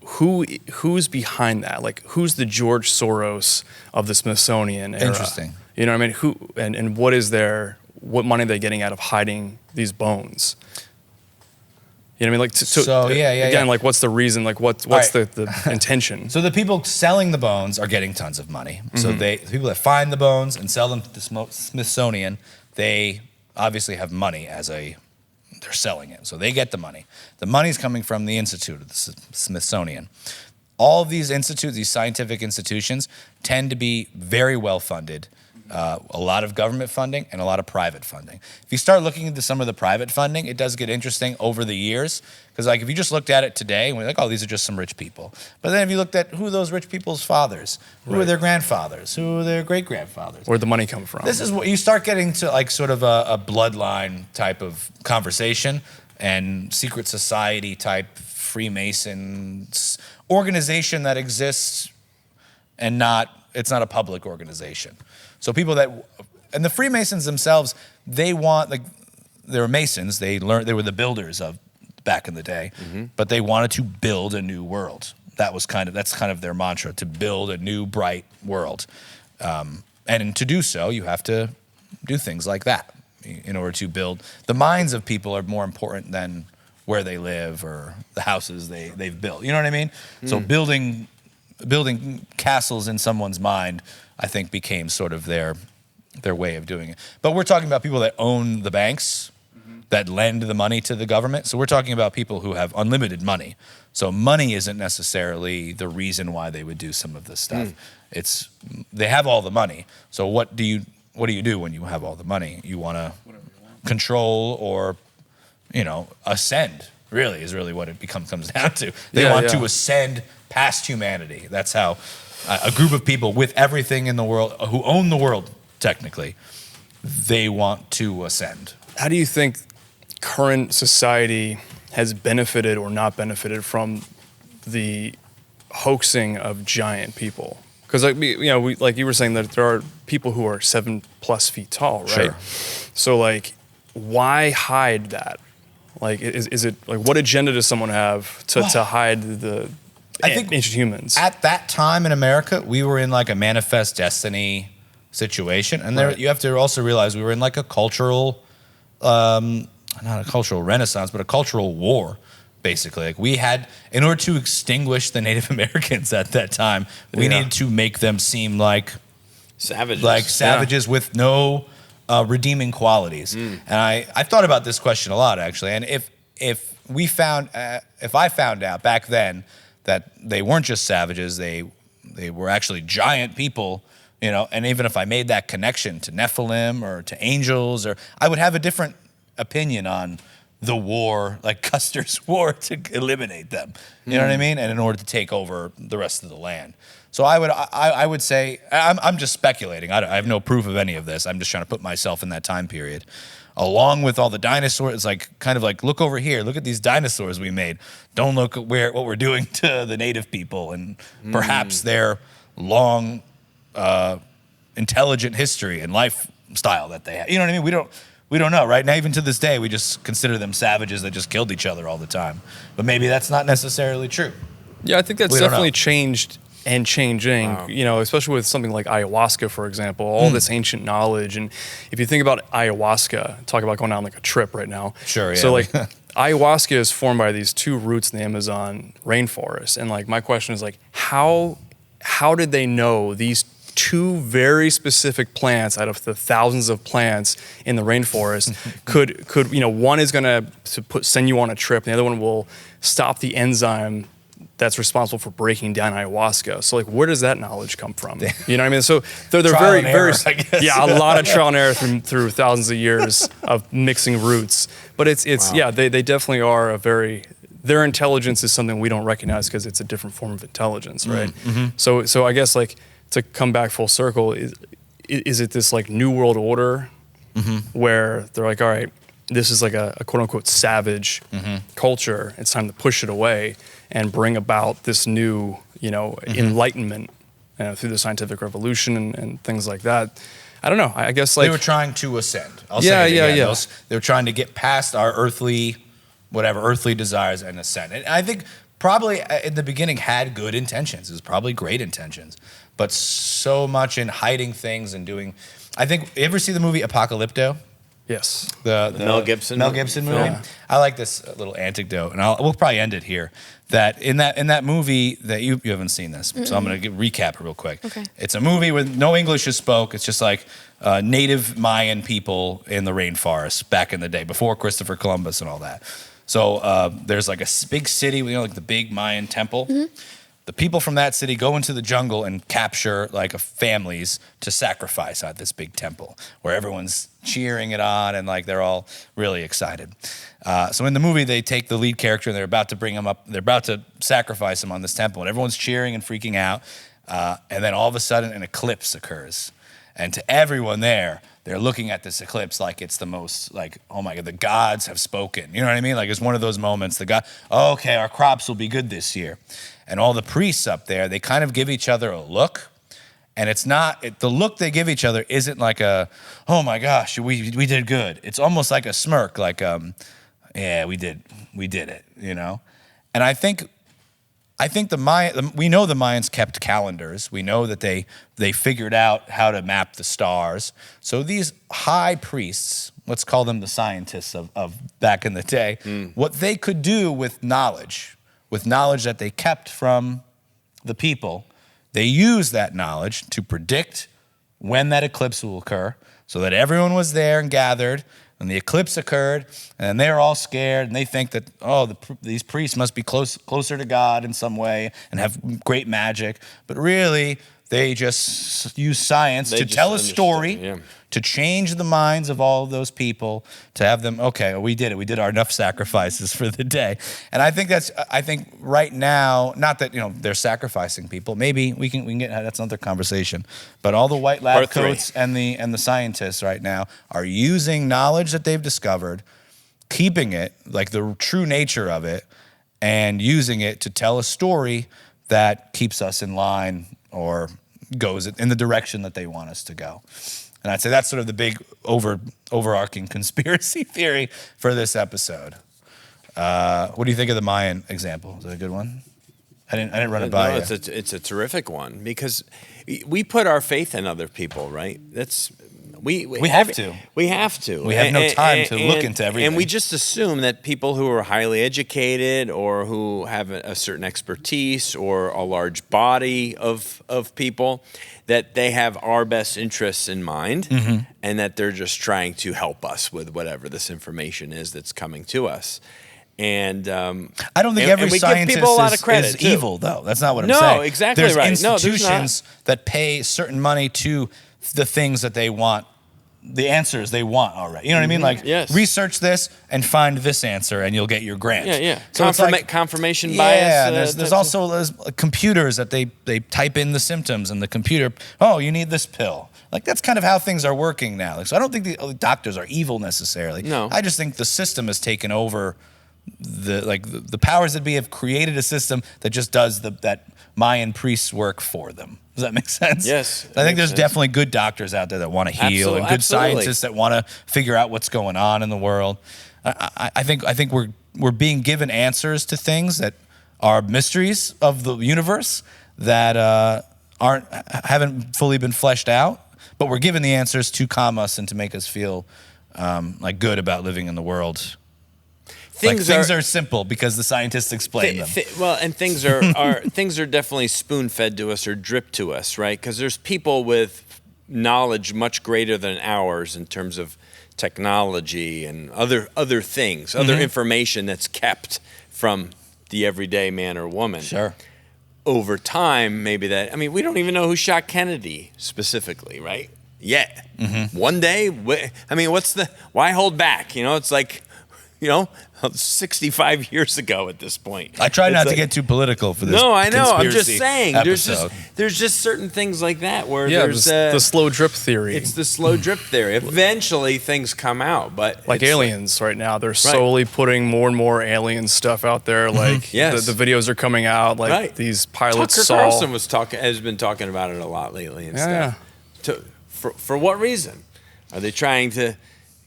who's behind that? Like, who's the George Soros of the Smithsonian era? Interesting. You know what I mean? Who and what money are they getting out of hiding these bones? You know what I mean? Like, again, like, what's the reason? Like, what's the intention? So the people selling the bones are getting tons of money. So the people that find the bones and sell them to the Smithsonian, they obviously have money they're selling it. So they get the money. The money's coming from the Institute of the Smithsonian. All of these institutes, these scientific institutions, tend to be very well funded. A lot of government funding and a lot of private funding. If you start looking into some of the private funding, it does get interesting over the years. Because like if you just looked at it today, we're like, oh, these are just some rich people. But then if you looked at who are those rich people's fathers, who are their grandfathers, who are their great-grandfathers. Where'd the money come from? This is what you start getting to, like sort of a bloodline type of conversation and secret society type Freemasons organization that exists and it's not a public organization. So people and the Freemasons themselves, they were Masons. They were the builders of back in the day, but they wanted to build a new world. That's kind of their mantra, to build a new bright world. And to do so, you have to do things like that in order to build. The minds of people are more important than where they live or the houses they've built. You know what I mean? So building castles in someone's mind, I think, became sort of their way of doing it. But we're talking about people that own the banks, that lend the money to the government. So we're talking about people who have unlimited money. So money isn't necessarily the reason why they would do some of this stuff. They have all the money. So what do you do when you have all the money? You want to control or, ascend. Really is what it comes down to. They want to ascend past humanity. That's how a group of people with everything in the world, who own the world technically, they want to ascend. How do you think current society has benefited or not benefited from the hoaxing of giant people? Because like you were saying that there are people who are 7+ feet tall, right? Sure. So like, why hide that? Like, is it like, what agenda does someone have to hide the ancient humans? At that time in America, we were in like a manifest destiny situation. And there, you have to also realize we were in like a cultural, not a cultural renaissance, but a cultural war, basically. Like we had, in order to extinguish the Native Americans at that time, we needed to make them seem like savages with no redeeming qualities. And I thought about this question a lot, actually. And if I found out back then that they weren't just savages, they were actually giant people, you know, and even if I made that connection to Nephilim or to angels, or I would have a different opinion on the war, like Custer's war to eliminate them. You know what I mean? And in order to take over the rest of the land. So I would say, I'm just speculating. I have no proof of any of this. I'm just trying to put myself in that time period. Along with all the dinosaurs, it's like kind of like, look over here, look at these dinosaurs we made. Don't look at what we're doing to the native people and perhaps their long, intelligent history and lifestyle that they have. You know what I mean? We don't know, right? Now, even to this day, we just consider them savages that just killed each other all the time. But maybe that's not necessarily true. Yeah, I think that's definitely changed and changing, you know, especially with something like ayahuasca, for example, all this ancient knowledge. And if you think about ayahuasca, talk about going on like a trip right now. Sure, yeah. So like ayahuasca is formed by these two roots in the Amazon rainforest. And like my question is like, how did they know these two very specific plants out of the thousands of plants in the rainforest could you know, one is going to send you on a trip, and the other one will stop the enzyme that's responsible for breaking down ayahuasca. So like, where does that knowledge come from? You know what I mean? So they're very, very, a lot of trial and error through thousands of years of mixing roots. But it's they definitely are their intelligence is something we don't recognize because it's a different form of intelligence, right? So I guess like to come back full circle, is it this like new world order where they're like, all right, this is like a quote unquote savage culture. It's time to push it away and bring about this new, you know, enlightenment through the scientific revolution and things like that. I don't know. I guess like they were trying to ascend. They were trying to get past our earthly desires and ascend. And I think probably in the beginning had good intentions. It was probably great intentions, but so much in hiding things and doing. I think, you ever see the movie Apocalypto? Yes. The Mel Gibson movie. Yeah. I like this little anecdote, and we'll probably end it here. That in that movie that you haven't seen this, so I'm going to recap it real quick. Okay. It's a movie where no English is spoke. It's just like native Mayan people in the rainforest back in the day, before Christopher Columbus and all that. So there's like a big city, you know, like the big Mayan temple. The people from that city go into the jungle and capture like families to sacrifice at this big temple where everyone's cheering it on and like they're all really excited. So in the movie, they take the lead character and they're about to bring him up. They're about to sacrifice him on this temple, and everyone's cheering and freaking out. And then all of a sudden, an eclipse occurs. And to everyone there, they're looking at this eclipse like it's the most, like, oh my God, the gods have spoken. You know what I mean? Like it's one of those moments, okay, our crops will be good this year. And all the priests up there, they kind of give each other a look. And it's not, the look they give each other isn't like oh my gosh, we did good. It's almost like a smirk, like, yeah, we did it, you know? And I think we know the Mayans kept calendars. We know that they figured out how to map the stars. So these high priests, let's call them the scientists of back in the day, what they could do with knowledge that they kept from the people, they used that knowledge to predict when that eclipse will occur so that everyone was there and gathered. And the eclipse occurred, and they're all scared, and they think that, these priests must be closer to God in some way and have great magic. But really, they just use science to tell a story, to change the minds of all of those people, to have them, okay, we did it. We did our enough sacrifices for the day. And I think right now, not that, you know, they're sacrificing people. Maybe we can get, that's another conversation. But all the white lab coats and the scientists right now are using knowledge that they've discovered, keeping it, like the true nature of it, and using it to tell a story that keeps us in line or goes in the direction that they want us to go. And I'd say that's sort of the big overarching conspiracy theory for this episode. What do you think of the Mayan example? Is that a good one? I didn't run it by you. It's a terrific one because we put our faith in other people, right? We have to. We have to. We have no time to look into everything. And we just assume that people who are highly educated or who have a certain expertise or a large body of people, that they have our best interests in mind and that they're just trying to help us with whatever this information is that's coming to us. And I don't think every scientist is evil, though. That's not what I'm saying. No, exactly there's right. Institutions that pay certain money to the things that they want, the answers they want already. You know what I mean? Like, research this and find this answer, and you'll get your grant. Yeah. So confirmation bias. Yeah, there's also computers that they type in the symptoms, and the computer, oh, you need this pill. Like, that's kind of how things are working now. Like, so I don't think the doctors are evil necessarily. No. I just think the system has taken over. The powers that be have created a system that just does that Mayan priests work for them. Does that make sense? Yes. I think there's definitely good doctors out there that want to heal and good scientists that want to figure out what's going on in the world. I think we're being given answers to things that are mysteries of the universe that haven't fully been fleshed out, but we're given the answers to calm us and to make us feel like good about living in the world. Things are simple because the scientists explain them. And things are things are definitely spoon-fed to us or dripped to us, right? Because there's people with knowledge much greater than ours in terms of technology and other things, other information that's kept from the everyday man or woman. Sure. Over time, maybe we don't even know who shot Kennedy specifically, right? Yet. One day, why hold back? It's like, 65 years ago at this point. I try not to get too political for this. No, I know. I'm just saying. Episode. There's just certain things like that where there's the slow drip theory. It's the slow drip theory. Eventually, things come out, but like aliens right now, they're slowly putting more and more alien stuff out there. Like the videos are coming out. Like these pilots Tucker Carlson has been talking about it a lot lately and stuff. For what reason? Are they trying to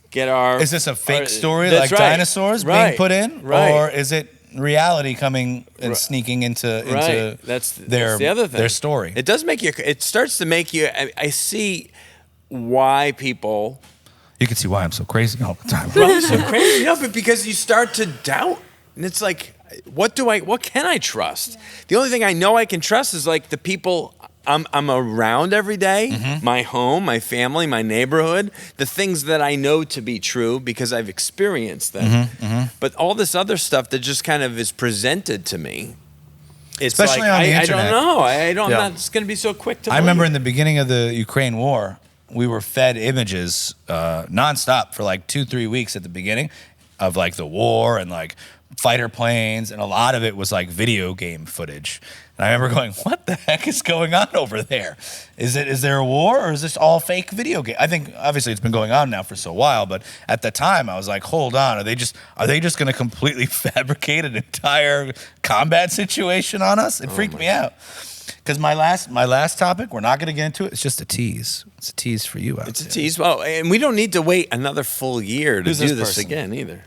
get our... Is this a fake story like dinosaurs being put in? Or is it reality coming and sneaking into that's the other thing. Their story? It does make you... It starts to make you... I see why people... You can see why I'm so crazy all the time. Well, so crazy. No, but because you start to doubt. And it's like, what can I trust? Yeah. The only thing I know I can trust is like the people... I'm around every day, my home, my family, my neighborhood, the things that I know to be true because I've experienced them. But all this other stuff that just kind of is presented to me, it's especially like, on the I internet. don't know. I'm not going to be so quick to believe. I remember in the beginning of the Ukraine war, we were fed images nonstop for like 2-3 weeks at the beginning of like the war and like fighter planes, and a lot of it was like video game footage. And I remember going, what the heck is going on over there? Is there a war, or is this all fake video game? I think obviously it's been going on now for so while, but at the time I was like, hold on, are they just going to completely fabricate an entire combat situation on us? It freaked me out. Because my last topic, we're not going to get into it. It's just a tease. It's a tease for you out there. It's a tease. Well, and we don't need to wait another full year to do this again either.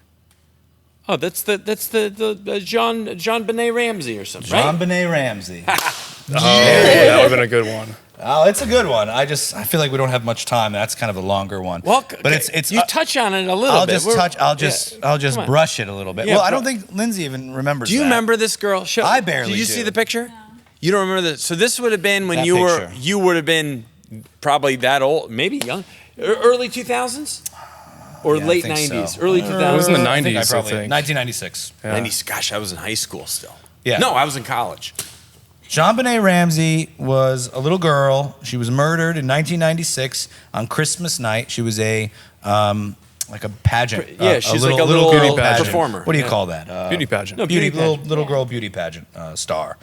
Oh, that's the JonBenét Ramsey or something, right? JonBenét Ramsey. That would have been a good one. Oh, it's a good one. I feel like we don't have much time. That's kind of a longer one. Well, but it's you touch on it a little bit. I'll just brush it a little bit. Yeah, I don't think Lindsay even remembers. Do you remember this girl? I barely. Did you do. see the picture? No. You don't remember this? So this would have been when you would have been probably that old, maybe young, early 2000s. Or late 90s, so. Early 2000s. It was in the 90s, I think. 1996. Yeah. 90s. Gosh, I was in high school still. Yeah. No, I was in college. JonBenét Ramsey was a little girl. She was murdered in 1996 on Christmas night. She was like a pageant. She's like a little beauty pageant performer. What do you call that? Beauty pageant. No, Little girl beauty pageant star.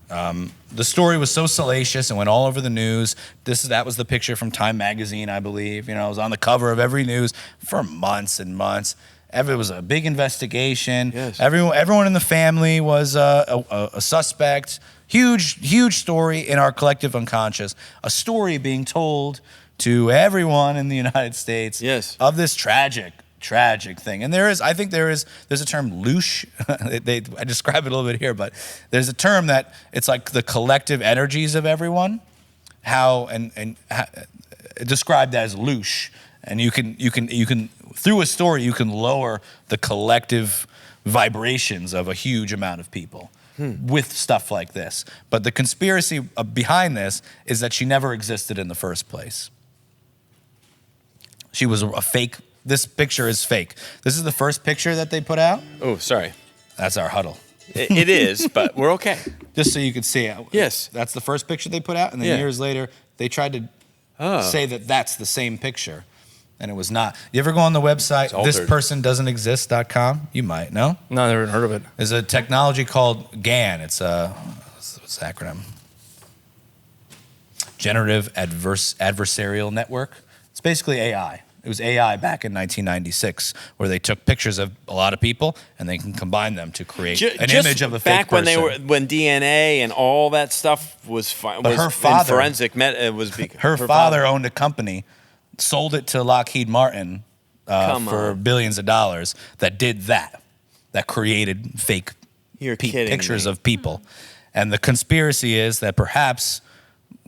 The story was so salacious and went all over the news. That was the picture from Time magazine, I believe. It was on the cover of every news for months and months. It was a big investigation. Yes. Everyone in the family was a suspect. Huge story in our collective unconscious. A story being told to everyone in the United States Yes. of this tragic tragic thing. And there's a term louche. I describe it a little bit here, but there's a term that it's like the collective energies of everyone. Described as louche. And you can through a story you can lower the collective vibrations of a huge amount of people with stuff like this. But the conspiracy behind this is that she never existed in the first place. She was a fake. This picture is fake. This is the first picture that they put out. Oh, sorry. That's our huddle. It is, but we're okay. Just so you could see it. Yes. That's the first picture they put out, and then years later they tried to say that that's the same picture. And it was not. You ever go on the website, thispersondoesn'texist.com? You might, no? No, I never heard of it. There's a technology called GAN. It's what's the acronym? Generative Adversarial Network. It's basically AI. It was AI back in 1996, where they took pictures of a lot of people and they can combine them to create an image of a fake person. Back when DNA and all that stuff was her father, forensic her father owned a company, sold it to Lockheed Martin for billions of dollars that did that created fake pictures of people. And the conspiracy is that perhaps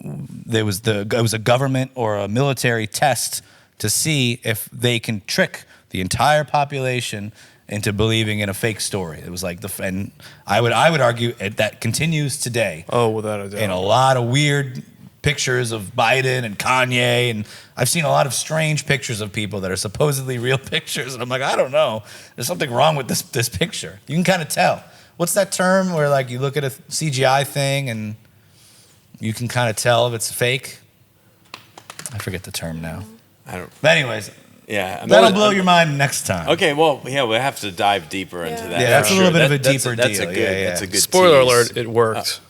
it was a government or a military test to see if they can trick the entire population into believing in a fake story. It was like and I would argue that continues today. Oh, without a doubt. In a lot of weird pictures of Biden and Kanye, and I've seen a lot of strange pictures of people that are supposedly real pictures, and I'm like, I don't know. There's something wrong with this picture. You can kind of tell. What's that term where like you look at a CGI thing and you can kind of tell if it's fake? I forget the term now. I don't. But anyways, yeah, that'll blow your mind next time. Okay, well, yeah, we'll have to dive deeper into that. Yeah, that's a little bit of a deeper deal. That's a good Spoiler tease. alert, it worked.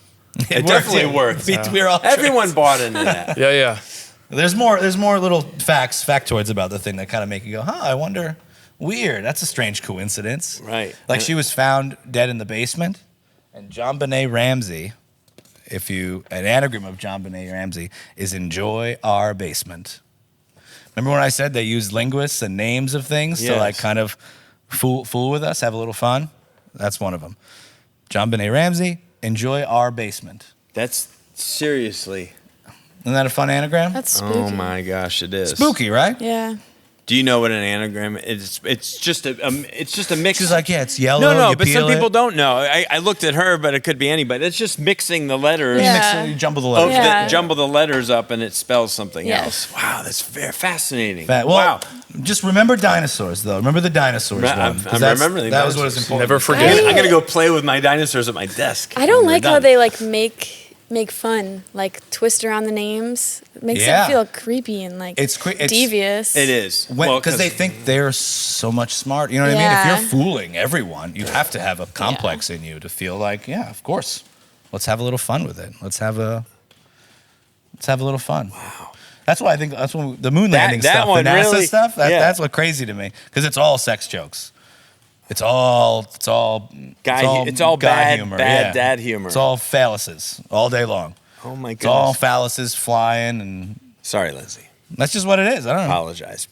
It definitely worked. We were all Everyone bought into that. Yeah. There's more little factoids about the thing that kind of make you go, I wonder. Weird. That's a strange coincidence. Right. Like she was found dead in the basement, and JonBenét Ramsey, an anagram of JonBenét Ramsey is enjoy our basement. Remember when I said they use linguists and names of things to like kind of fool with us, have a little fun? That's one of them. JonBenét Ramsey, enjoy our basement. That's seriously. Isn't that a fun anagram? That's spooky. Oh my gosh, it is. Spooky, right? Yeah. Do you know what an anagram is? It's just a mix. She's like, yeah, it's yellow. No, you but some peel people it. don't know. I looked at her, but it could be anybody. It's just mixing the letters. Yeah. You jumble the letters. Jumble the letters up, and it spells something Yeah. else. Wow, that's very fascinating. Wow. Just remember dinosaurs, though. Remember the dinosaurs one. I'm 'cause that's- remembering that was what dinosaurs. was important. Never forget. I'm gonna go play with my dinosaurs at my desk. I don't when we're like how done. they like make fun, like twist around the names. It makes Yeah. it feel creepy and like It's devious. It is Because they think they're so much smart. You know what I mean? Yeah. If you're fooling everyone, you have to have a complex in you to feel like, yeah, of course. Let's have a little fun with it. Let's have a little fun. Wow. That's why I think that's when the moon landing that stuff, the one NASA really- stuff. yeah. That's what crazy to me because it's all sex jokes. It's all bad humor. dad humor. It's all phalluses all day long. Oh my It's all goodness. phalluses flying, and Sorry, Lindsay. that's just what it is. I don't know. Apologize.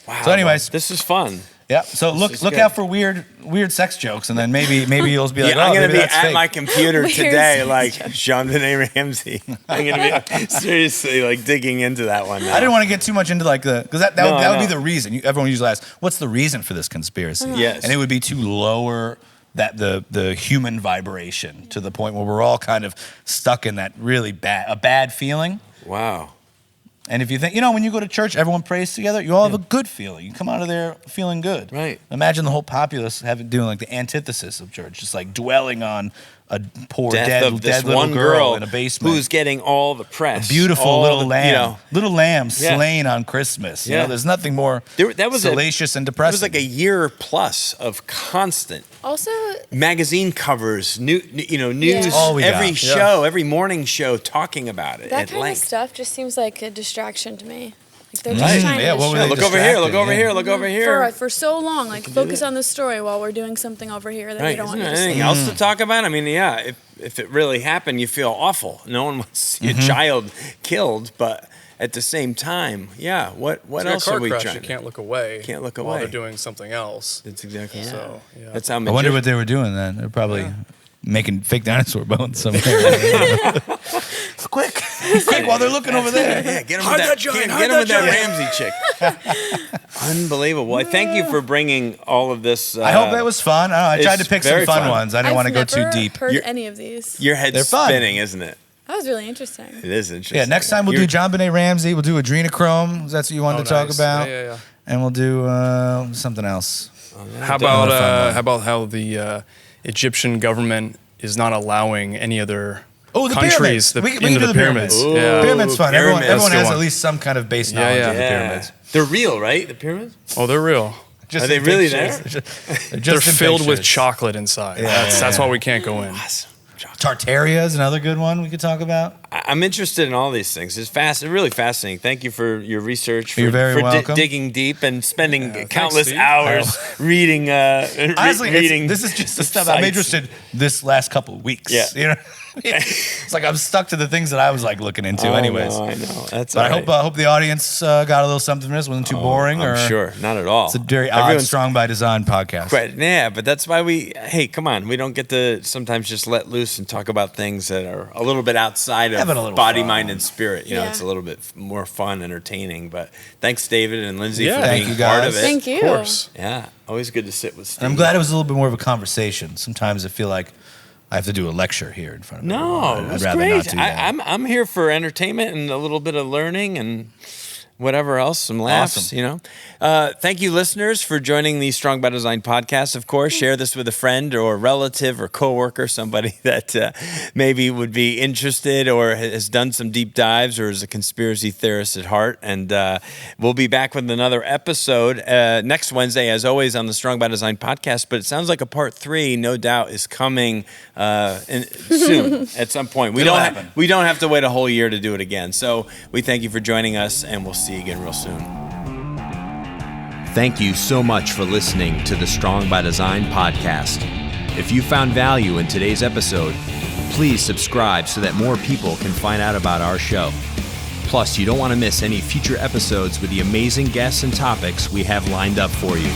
Wow. So anyways. this is fun. Yeah. So look is look good. out for weird sex jokes, and then maybe you'll be like, Yeah, I'm gonna maybe be that's at fake. my computer Weird today, sex like JonBenét Ramsey. I'm gonna be seriously like digging into that one now. I didn't want to get too much into like because that No, would be no. the reason. Everyone usually asks, "What's the reason for this conspiracy?" Yes. And it would be to lower that the human vibration to the point where we're all kind of stuck in that really bad feeling. Wow. And if you think, when you go to church, everyone prays together, you all have a good feeling. You come out of there feeling good. Right. Imagine the whole populace doing like the antithesis of church, just like dwelling on a poor Death dead of this little one girl in a basement. who's getting all the press. Beautiful all little the, lamb, little lamb Yeah. slain on Christmas. Yeah. There's nothing more that was salacious and It depressing. was like a year plus of constant Also, magazine covers, news, Yeah. All we every got. show, every morning show talking about it that at kind of length. stuff just seems like a distraction to me. Like they're Right. just trying Yeah, to what were distract they Look over here, look distracting, over yeah. here, look over here. for so long. Like focus on the story while we're doing something over here that we Right. don't Isn't want there you to anything see. else to talk about? I mean, yeah, if it really happened, you feel awful. No one wants to see a child killed, but at the same time, what It's like else a car are we crash, trying? you can't look away. Can't look while away. they're doing something else. That's exactly So, yeah. That's how I wonder what they were doing then. They're probably making fake dinosaur bones somewhere. Quick while they're looking over there. Yeah, get him Hide with that giant, hide get him with that that Ramsey chick. Unbelievable. Well, thank you for bringing all of this. I hope it was fun. I tried to it's pick some very fun fun. ones. I didn't want to go too deep. Heard You're- any of these? Your head's They're fun. spinning, isn't it? That was really interesting. It is interesting. Yeah, next time we'll do JonBenét Ramsey. We'll do adrenochrome. That's what you wanted to talk nice. about. Yeah. And we'll do something else. How about how the Egyptian government is not allowing any other Oh, the countries pyramids. We can into do the the pyramids? pyramids. Yeah. Pyramids fun. Everyone pyramids. has That's a at good least some kind of base knowledge yeah. of the Yeah. pyramids. They're real, right? The pyramids? Oh, they're real. Just Are they in really pictures. They're Just in filled with pictures. chocolate inside. That's why we can't go in. Awesome. Tartaria is another good one we could talk about. I'm interested in all these things. It's really fascinating. Thank you for your research. For, You're very for welcome. digging deep and spending thanks, countless Steve. hours reading. Honestly, reading. this is just the stuff I'm sites. interested this last couple of weeks. Yeah. You know, it's like I'm stuck to the things that I was like looking into, anyways. I know. That's But all right. I hope the audience got a little something from this. Wasn't too boring, I'm or sure, not at all. It's a very odd, Everyone's strong by design podcast. Yeah, but that's why hey, come on. We don't get to sometimes just let loose and talk about things that are a little bit outside of Having a little body, fun. mind, and spirit. You know, Yeah. it's a little bit more fun, entertaining. But thanks, David and Lindsay, Yeah. for Thank being you, part guys. of it. Thank you. Of course. Yeah, always good to sit with Steve. And I'm glad it was a little bit more of a conversation. Sometimes I feel like I have to do a lecture here in front of No, everyone. it was I'd rather great. not do that. I'm here for entertainment and a little bit of learning and whatever else, some laughs, Awesome. you know. Thank you, listeners, for joining the Strong by Design podcast. Of course, share this with a friend or relative or coworker, somebody that maybe would be interested or has done some deep dives or is a conspiracy theorist at heart. And we'll be back with another episode next Wednesday, as always, on the Strong by Design podcast. But it sounds like a part 3, no doubt, is coming soon at some point. We It'll don't happen. we don't have to wait a whole year to do it again. So we thank you for joining us, and we'll see you again real soon. Thank you so much for listening to the Strong by Design podcast. If you found value in today's episode, please subscribe so that more people can find out about our show. Plus, you don't want to miss any future episodes with the amazing guests and topics we have lined up for you.